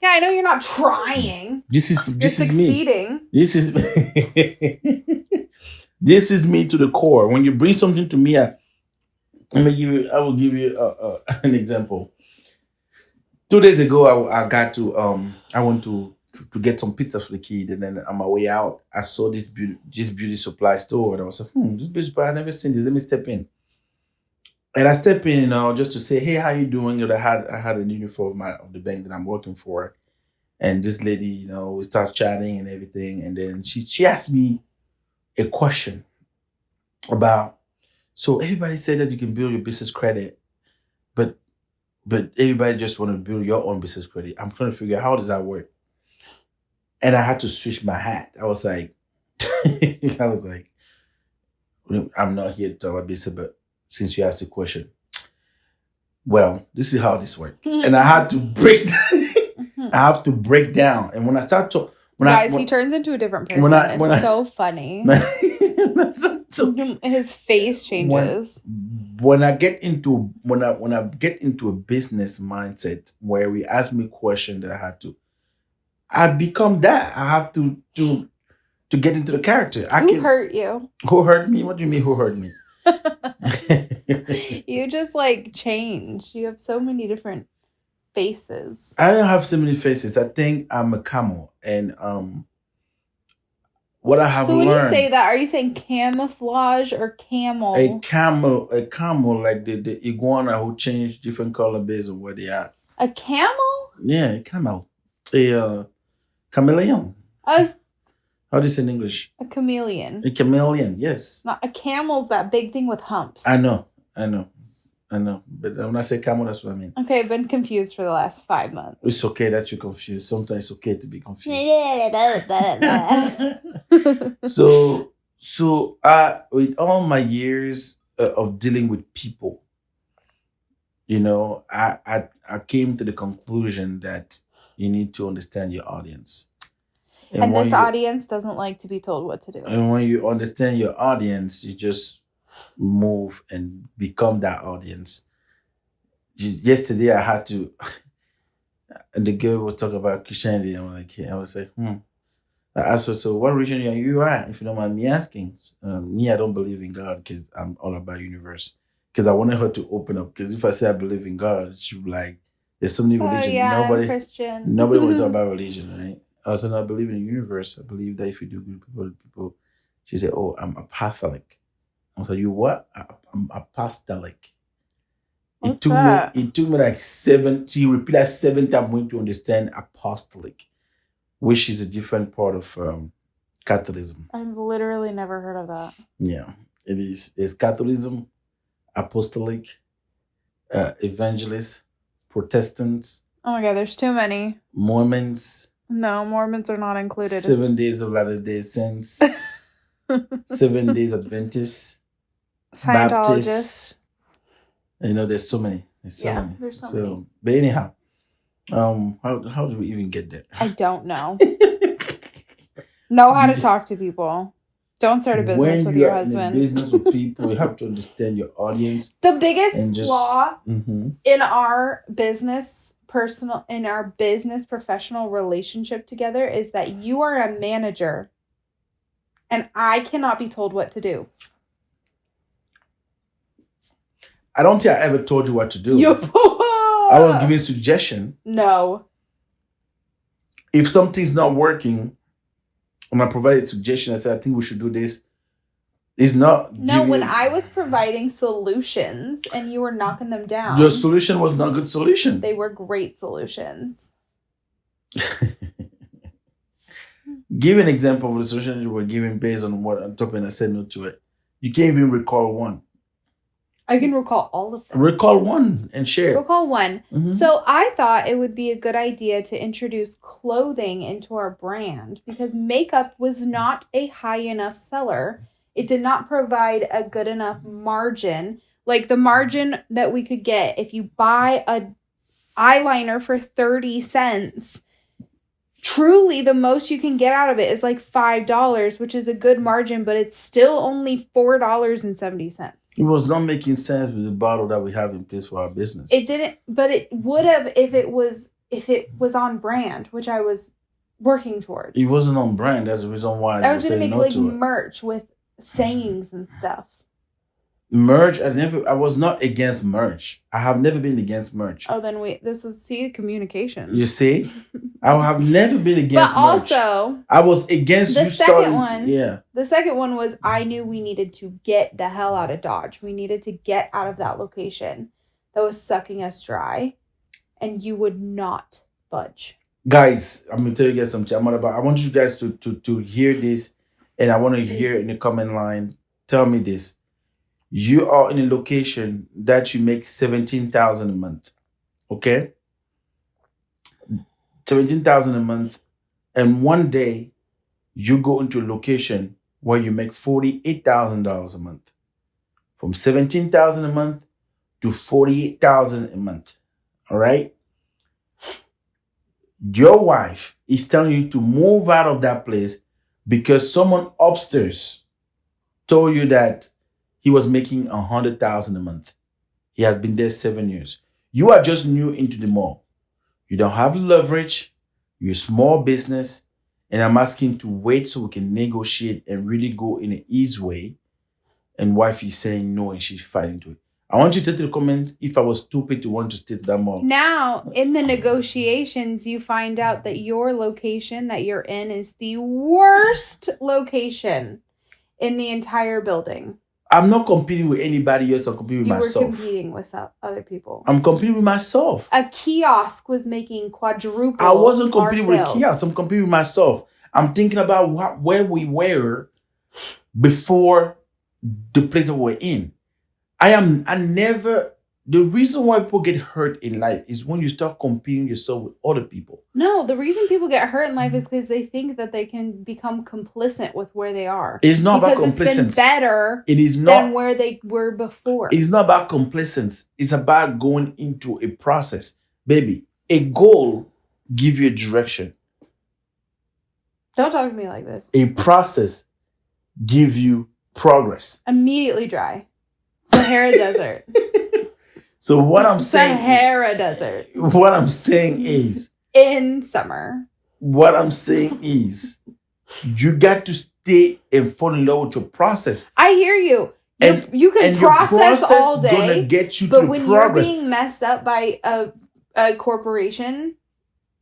Yeah, I know you're not trying. This is You're me. succeeding. This is this is me to the core. When you bring something to me, I will give you an example. 2 days ago, I went to get some pizza for the kid, and then on my way out, I saw this beauty supply store, and I was like, this beauty supply, I've never seen this. Let me step in. And I step in, just to say, hey, how you doing? And I had a uniform of the bank that I'm working for, and this lady, we start chatting and everything, and then she asked me a question about, so everybody said that you can build your business credit, but everybody just want to build your own business credit. I'm trying to figure out how does that work. And I had to switch my hat. I was like, I'm not here to talk about business, but since you asked the question, well, this is how this works. And I had to break I have to break down. And when I start to he turns into a different person. It's so funny. His face changes. When I get into a business mindset where we ask me a question that I become that. I have to get into the character. Who hurt you? Who hurt me? What do you mean who hurt me? You just like change. You have so many different faces. I don't have so many faces. I think I'm a camel, and what I have learned. So when you say that, are you saying camouflage or camel? A camel, like the iguana who change different color based on where they are. A camel? Yeah, a camel. A chameleon. How do you say in English? A chameleon. A chameleon, yes. Not a camel's that big thing with humps. I know. But when I say camel, that's what I mean. Okay, I've been confused for the last 5 months. It's okay that you're confused. Sometimes it's okay to be confused. So with all my years of dealing with people, I came to the conclusion that you need to understand your audience. And this audience doesn't like to be told what to do. And when you understand your audience, you just move and become that audience. Yesterday, I had to, and the girl was talking about Christianity. I was like, I asked her, so what religion are you at, if you don't mind me asking? Me, I don't believe in God because I'm all about universe. Because I wanted her to open up. Because if I say I believe in God, she'll be like, there's so many religions. I'm Christian. Nobody wants to talk about religion, right? I said, I believe in the universe. I believe that if you do good people. She said, oh, I'm apostolic. I was like, you what? I'm apostolic. It took me like 7. She repeated that 7 times to understand apostolic, which is a different part of Catholicism. I've literally never heard of that. Yeah, it is. It's Catholicism, apostolic, evangelist, Protestants, Oh my God, there's too many. Mormons, No, Mormons are not included. 7 Days of Latter-day Saints, 7 Days Adventists, Baptists. Scientologists. There's so many. There's so many. There's so many. But anyhow, how do we even get there? I don't know. Know how to talk to people. Don't start a business with your husband. When you are in a business with people, you have to understand your audience. The biggest flaw Mm-hmm. in our business professional relationship together is that you are a manager and I cannot be told what to do. I don't think I ever told you what to do. I was giving suggestion. No. If something's not working, when I provided suggestion, I said, I think we should do this. It's not. No, when I was providing solutions and you were knocking them down. Your solution was not a good solution. They were great solutions. Give an example of the solution you were giving based on what I'm talking. I said no to it. You can't even recall one. I can recall all of them. Recall one and share. Recall one. Mm-hmm. So I thought it would be a good idea to introduce clothing into our brand because makeup was not a high enough seller. It did not provide a good enough margin. Like the margin that we could get if you buy a eyeliner for 30 cents. Truly, the most you can get out of it is like $5, which is a good margin, but it's still only $4.70. It was not making sense with the bottle that we have in place for our business. It didn't, but it would have if it was on brand, which I was working towards. It wasn't on brand. That's the reason why I was going to make merch with sayings and stuff. Merch, I was not against merch. I have never been against merch. Oh, then this is communication. You see? I have never been against merch. But also, I was against you starting. Yeah. The second one was I knew we needed to get the hell out of Dodge. We needed to get out of that location that was sucking us dry, and you would not budge. Guys, I'm gonna tell you guys something. I want you guys to hear this, and I want to hear in the comment line. Tell me this. You are in a location that you make $17,000 a month, okay? $17,000 a month, and one day you go into a location where you make $48,000 a month, from $17,000 a month to $48,000 a month. All right. Your wife is telling you to move out of that place because someone upstairs told you that he was making $100,000 a month. He has been there 7 years. You are just new into the mall. You don't have leverage. You're a small business. And I'm asking to wait so we can negotiate and really go in an easy way. And wife is saying no and she's fighting to it. I want you to tell the comment if I was stupid to want to stay to that mall. Now, in the negotiations, you find out that your location that you're in is the worst location in the entire building. I'm not competing with anybody else. I'm competing with myself. You were competing with other people. I'm competing with myself. A kiosk was making quadruple. I wasn't competing with a kiosk. I'm competing with myself. I'm thinking about where we were before the place that we're in. The reason why people get hurt in life is when you start comparing yourself with other people. No, the reason people get hurt in life is because they think that they can become complicit with where they are. It's not about complacence. It's been better than where they were before. It's not about complacence. It's about going into a process. Baby, a goal gives you a direction. Don't talk to me like this. A process gives you progress. Immediately dry. Sahara Desert. So what I'm saying, Sahara Desert. What I'm saying is, in summer. What I'm saying is, you got to stay and fall in love with your process. I hear you. You can process all day, gonna get you but when progress. You're being messed up by a corporation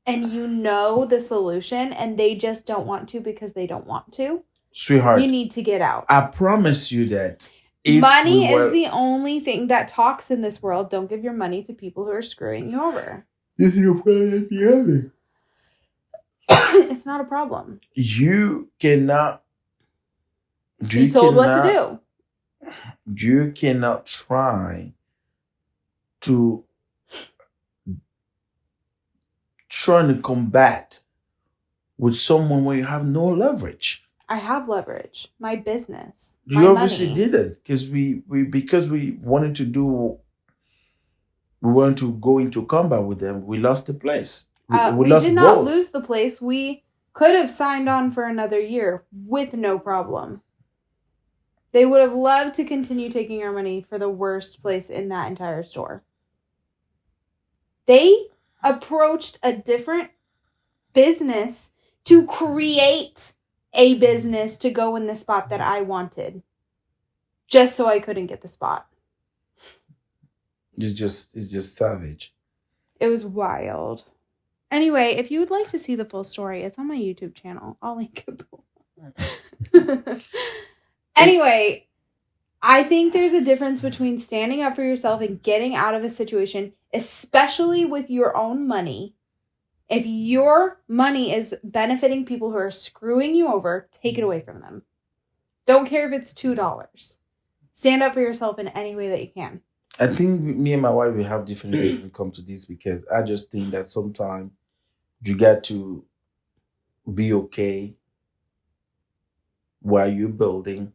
and you know the solution and they just don't want to because they don't want to, sweetheart, you need to get out. I promise you that. Money is the only thing that talks in this world. Don't give your money to people who are screwing you over. This is your problem at the end. It's not a problem. You cannot. Be told what to do. You cannot try to trying to combat with someone where you have no leverage? I have leverage. My business. You My obviously money. didn't, because we wanted to do, we wanted to go into combat with them. We lost the place. We We did lost not both. lose the place. We could have signed on for another year with no problem. They would have loved to continue taking our money for the worst place in that entire store. They approached a different business to create a business to go in the spot that I wanted, just so I couldn't get the spot. It's just savage. It was wild. Anyway, if you would like to see the full story, it's on my YouTube channel. I'll link it below. Anyway, I think there's a difference between standing up for yourself and getting out of a situation, especially with your own money. If your money is benefiting people who are screwing you over, take it away from them. Don't care if it's $2. Stand up for yourself in any way that you can. I think me and my wife, we have different ways when it comes to this, because I just think that sometimes you got to be okay while you're building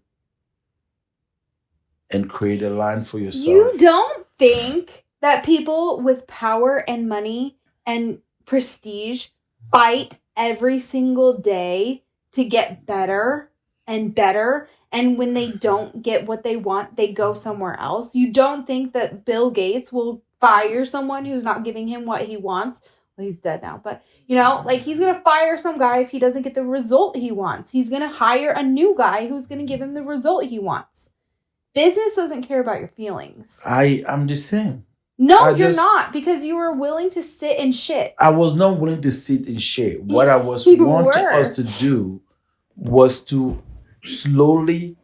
and create a line for yourself. You don't think that people with power and money and prestige fight every single day to get better and better, and when they don't get what they want, they go somewhere else? You don't think that Bill Gates will fire someone who's not giving him what he wants? Well, he's dead now, but like, he's gonna fire some guy if he doesn't get the result he wants. He's gonna hire a new guy who's gonna give him the result he wants. Business doesn't care about your feelings. I'm the same. No, you're not, because you were willing to sit in shit. I was not willing to sit in shit. What I was You wanting were. us to do was to slowly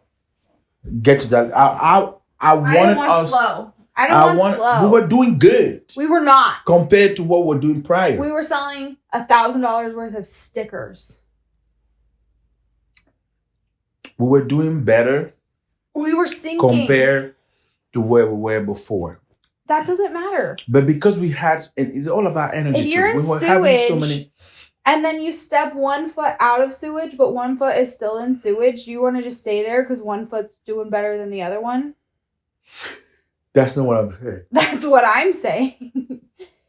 get to that. I wanted us. Slow. I don't want slow. We were doing good We were not. compared to what we're doing prior. We were selling $1,000 worth of stickers. We were doing better We were sinking. compared to where we were before. That doesn't matter. But because we had, and it's all about energy. If you're too. in We were having so sewage, many. and then you step 1 foot out of sewage, but 1 foot is still in sewage, you want to just stay there because 1 foot's doing better than the other one? That's not what I'm saying. That's what I'm saying.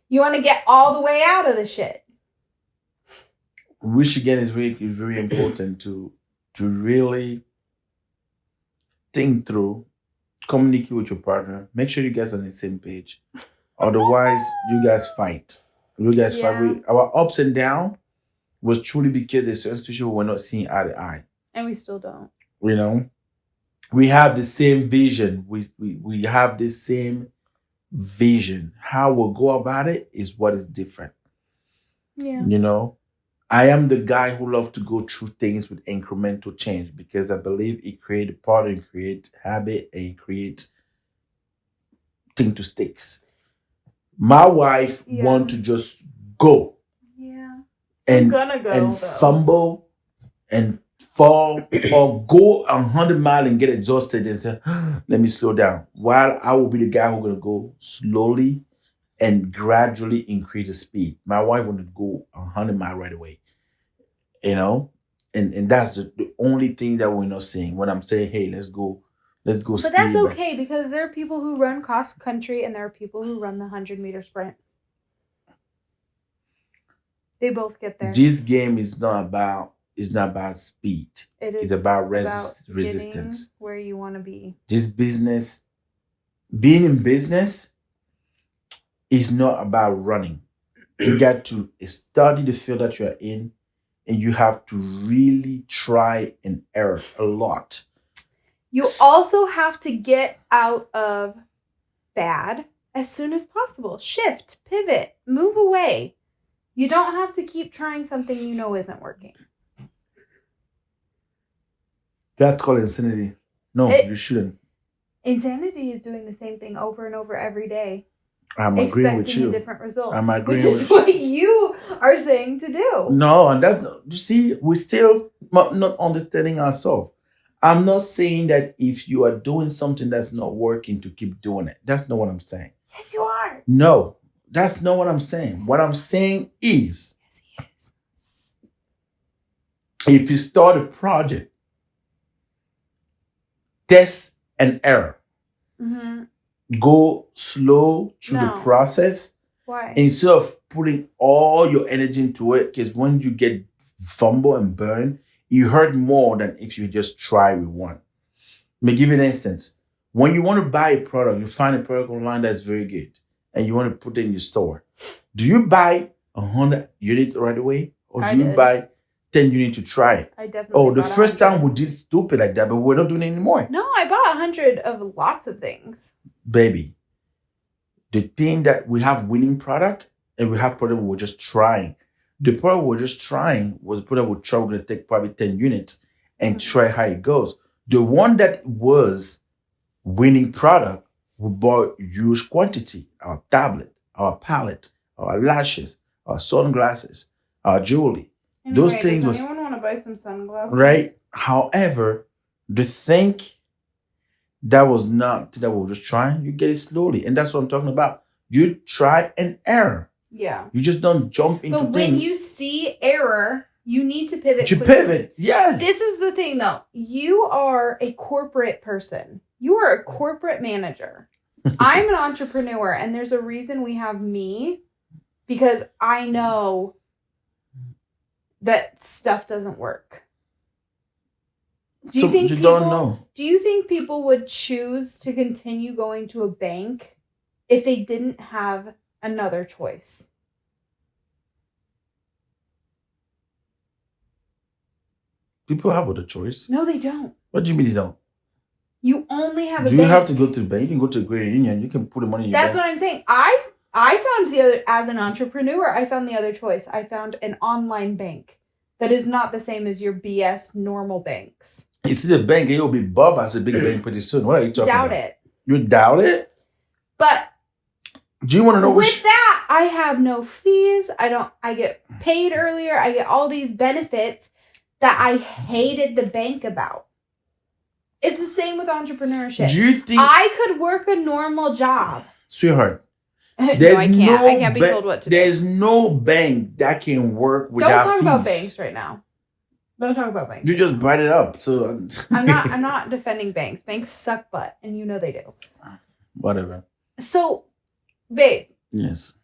You want to get all the way out of the shit. Which again is very important to really think through, communicate with your partner, make sure you guys are on the same page. Otherwise, you guys fight. Fight. Our ups and downs was truly because the situation we were not seeing eye to eye. And we still don't. We have the same vision. We have the same vision. How we'll go about it is what is different. Yeah. I am the guy who loves to go through things with incremental change, because I believe it creates a pattern, create habit, and create thing to sticks. My wife want to just go. Yeah. And, gonna go, and though. fumble and fall or go 100 miles and get exhausted and say, let me slow down. While I will be the guy who's going to go slowly and gradually increase the speed. My wife want to go 100 miles right away. And that's the only thing that we're not seeing when I'm saying, hey, let's go But speed. that's okay, because there are people who run cross country and there are people who run the 100-meter sprint. They both get there. This game is not about speed. It's about resistance. Getting where you want to be. This business, being in business, is not about running. You got to study the field that you're in, and you have to really try and error a lot. You also have to get out of bad as soon as possible. Shift, pivot, move away. You don't have to keep trying something you know isn't working. That's called insanity. No, you shouldn't. Insanity is doing the same thing over and over every day. I'm agreeing with you. Expecting a different result. I'm agreeing with you. Which is what you are saying to do. No, and that's, you see, we're still not understanding ourselves. I'm not saying that if you are doing something that's not working to keep doing it. That's not what I'm saying. Yes, you are. No, That's not what I'm saying. What I'm saying is, Yes, he is. if you start a project, test and error, Mm-hmm. go slow through the No. process Why? instead of putting all your energy into it. Because when you get fumble and burn, you hurt more than if you just try with one. Let me give you an instance. When you want to buy a product, you find a product online that's very good and you want to put it in your store. Do you buy 100 units right away? Or do I you did. buy 10 units to try it? I definitely Oh, the bought first 100. time we did stupid like that, but we're not doing it anymore. No, I bought 100 of lots of things. Baby, the thing that we have winning product and we have product we're just trying. The product we're just trying was the product we're going to take probably 10 units and try how it goes. The one that was winning product, we bought huge quantity. Our tablet, our palette, our lashes, our sunglasses, our jewelry. Anyway, Those things does was anyone want to buy some sunglasses? right. However, the thing that was not that we were just trying, you get it slowly. And that's what I'm talking about. You try and error. Yeah. You just don't jump into But when things. you see error, you need to pivot. You quickly. pivot. Yeah. This is the thing, though. You are a corporate person. You are a corporate manager. I'm an entrepreneur, and there's a reason we have me, because I know that stuff doesn't work. Do you think people, don't know. Do you think people would choose to continue going to a bank if they didn't have another choice? People have other choice. No, they don't. What do you mean they don't? You only have a Do bank. you have to go to the bank? You can go to a credit union. You can put the money in your That's bank. what I'm saying. I found the other, as an entrepreneur, I found the other choice. I found an online bank that is not the same as your BS normal banks. You see the bank and you'll be Bob as a big bank pretty soon. What are you talking Doubt about? it. You doubt it? But Do you want to know with that, I have no fees. I get paid earlier. I get all these benefits that I hated the bank about. It's the same with entrepreneurship. Do you think I could work a normal job? Sweetheart, No, I can't. I can't be told what to do. There's no bank that can work Don't without talk fees. about banks right now. Don't talk about banks. You just brought it up, so I'm not defending banks. Banks suck butt, and you know they do. Whatever. So, babe, Yes.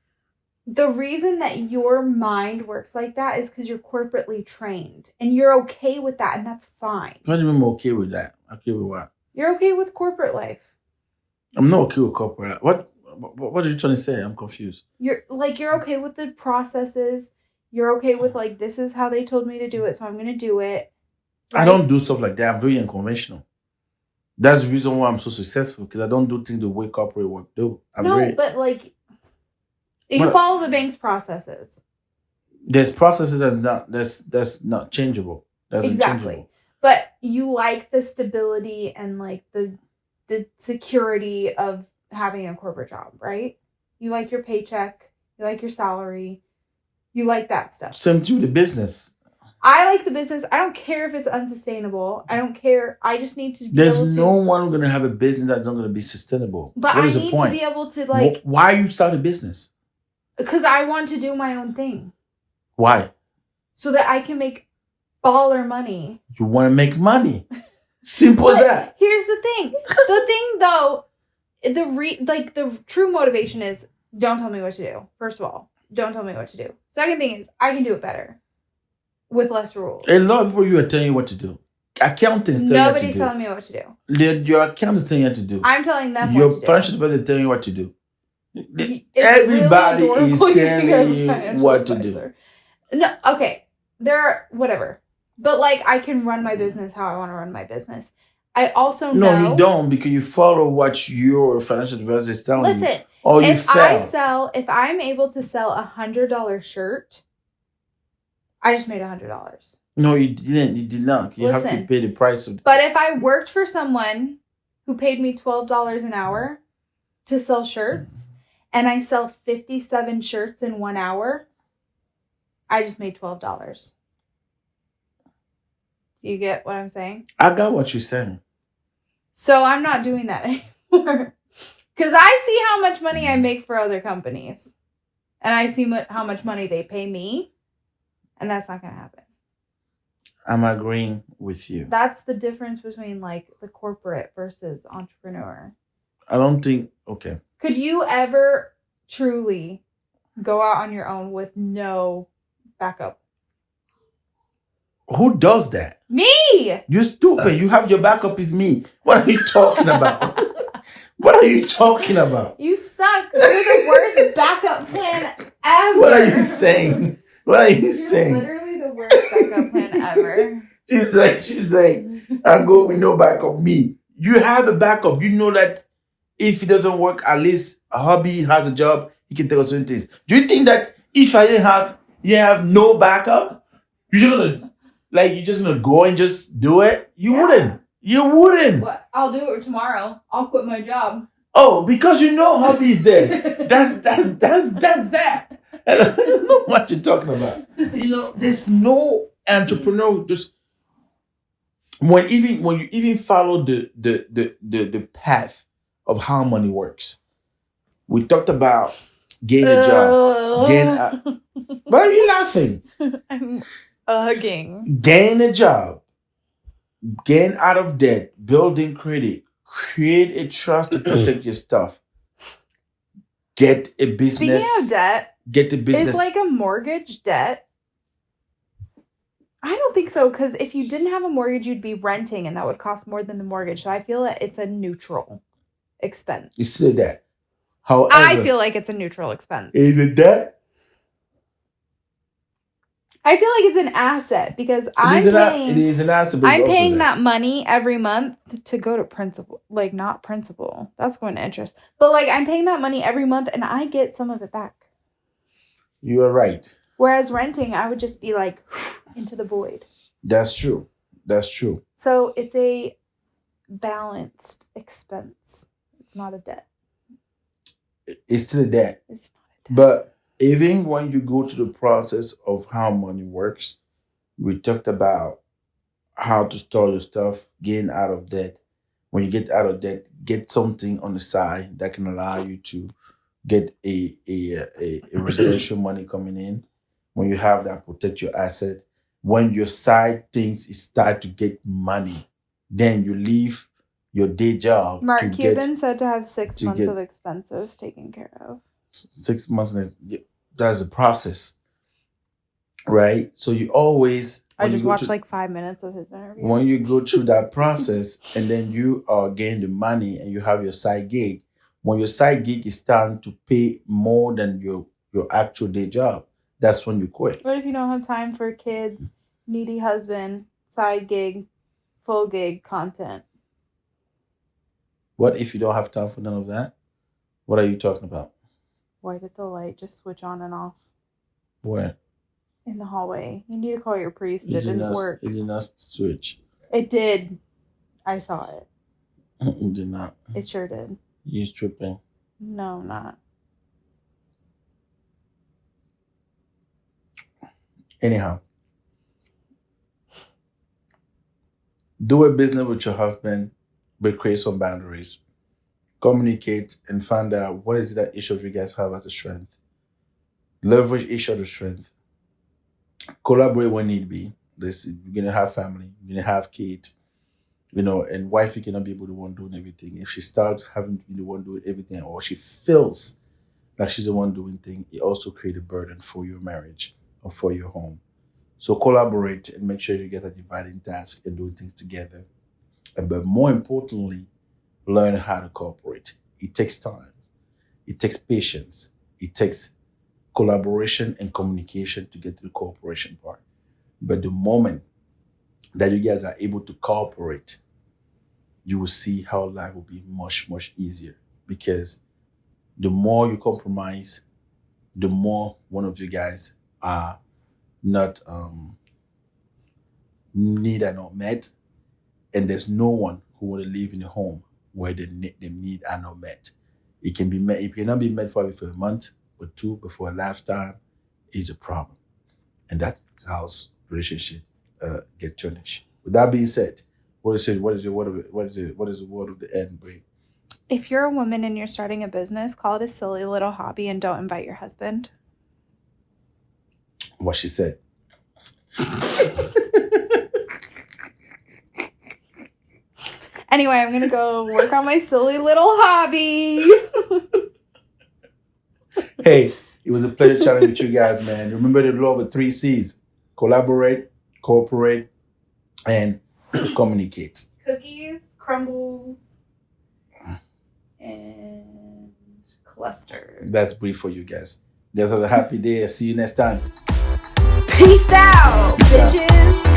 the reason that your mind works like that is because you're corporately trained, and you're okay with that, and that's fine. What do you mean I'm okay with that? Okay with what? You're okay with corporate life. I'm not okay with corporate. What are you trying to say? I'm confused. You're okay with the processes. You're okay with, like, this is how they told me to do it, so I'm gonna do it. Right? I don't do stuff like that. I'm very unconventional. That's the reason why I'm so successful, because I don't do things the way corporate work do. But like, you follow the bank's processes. There's processes that's not changeable. That's unchangeable. But you like the stability and like the security of having a corporate job, right? You like your paycheck. You like your salary. You like that stuff. Same to the business. I like the business. I don't care if it's unsustainable. I don't care. I just need to be There's able to... no one going to have a business that's not going to be sustainable. But what I is need the point? to be able to, like... Why you start a business? Because I want to do my own thing. Why? So that I can make baller money. You want to make money. Simple as that. Here's the thing. The thing, though, the true motivation is, don't tell me what to do. First of all, don't tell me what to do. Second thing is, I can do it better with less rules. A lot of people you are telling you what to do. Accountants telling you what to do. Nobody's telling me what to do. Your accountant is telling you what to do. I'm telling them your what to do. Your financial advisor is telling you what to do. It's Everybody really is telling you what to do. No, okay. Whatever. But, like, I can run my business how I want to run my business. I also know... No, you don't, because you follow what your financial advisor is telling you. Listen, Or you sell. if I'm able to sell $100 shirt, I just made $100. No, you didn't. You did not. You have to pay the price of... But if I worked for someone who paid me $12 an hour to sell shirts, and I sell 57 shirts in 1 hour, I just made $12. Do you get what I'm saying? I got what you're saying. So I'm not doing that anymore. Because I see how much money I make for other companies. and I see how much money they pay me, and that's not going to happen. I'm agreeing with you. That's the difference between like the corporate versus entrepreneur. I don't think, okay. Could you ever truly go out on your own with no backup? Who does that? Me! You stupid. You have your backup is me. What are you talking about? What are you talking about? You suck. You're the worst backup plan ever. What are you saying? What are you saying? You're literally the worst backup plan ever. She's like, I go with no backup. Me. You have a backup. You know that if it doesn't work, at least a hobby has a job. He can take on certain things. Do you think that if I didn't have, you have no backup, you're just gonna go and just do it? You wouldn't. You wouldn't. What? I'll do it tomorrow. I'll quit my job. Oh, because you know hobby's there. That's that. I don't know what you're talking about. You know, there's no entrepreneur just when you even follow the path of how money works. We talked about getting a job. Why are you laughing? I'm hugging. Gain a job. Gain out of debt. Building credit. Create a trust to protect your stuff. Get a business. Speaking of debt, get a business. Is like a mortgage debt? I don't think so, because if you didn't have a mortgage, you'd be renting, and that would cost more than the mortgage. So I feel that it's a neutral expense. It's still that. However, I feel like it's a neutral expense. Is it that? I feel like it's an asset because it is an asset. I'm paying that money every month to go to principal. Like, not principal. That's going to interest. But, like, I'm paying that money every month, and I get some of it back. You are right. Whereas renting, I would just be, like, into the void. That's true. That's true. So, it's a balanced expense. It's not a debt. It's still a debt. It's not a debt. But even when you go to the process of how money works, we talked about how to store your stuff, getting out of debt. When you get out of debt, get something on the side that can allow you to get a residential money coming in. When you have that, protect your asset. When your side things start to get money, then you leave your day job. Mark Cuban said to have 6 months of expenses taken care of. 6 months, that's a process, right? So you always. I just watched like 5 minutes of his interview. When you go through that process and then you are getting the money and you have your side gig, when your side gig is starting to pay more than your actual day job, that's when you quit. What if you don't have time for kids, needy husband, side gig, full gig content? What if you don't have time for none of that? What are you talking about? Why did the light just switch on and off? Where? In the hallway. You need to call your priest. It didn't work. It did not switch. It did. I saw it. It did not. It sure did. You tripping. No, not. Anyhow. Do a business with your husband, but create some boundaries. Communicate and find out what is that each of you guys have as a strength. Leverage each other's strength. Collaborate when need be. You're gonna have family, you're gonna have kids, and wifey cannot be able to one doing everything. If she starts having to be the one doing everything, or she feels like she's the one doing things, it also creates a burden for your marriage or for your home. So collaborate and make sure you get a dividing task and doing things together. But more importantly, learn how to cooperate. It takes time. It takes patience. It takes collaboration and communication to get to the cooperation part. But the moment that you guys are able to cooperate, you will see how life will be much, much easier. Because the more you compromise, the more one of you guys are not need are not met, and there's no one who want to live in a home where the need are not met. It can be met. It cannot be met probably for a month or two, but for a lifetime is a problem, and that's how relationship get tarnished. With that being said, what is the word of the end, Brie? If you're a woman and you're starting a business, call it a silly little hobby and don't invite your husband. what she said. Anyway, I'm going to go work on my silly little hobby. Hey, it was a pleasure chatting with you guys, man. Remember the law of the 3 C's. Collaborate, cooperate, and communicate. Cookies, crumbles, and clusters. That's brief for you guys. You guys have a happy day. I'll see you next time. Peace out, Peace out. bitches.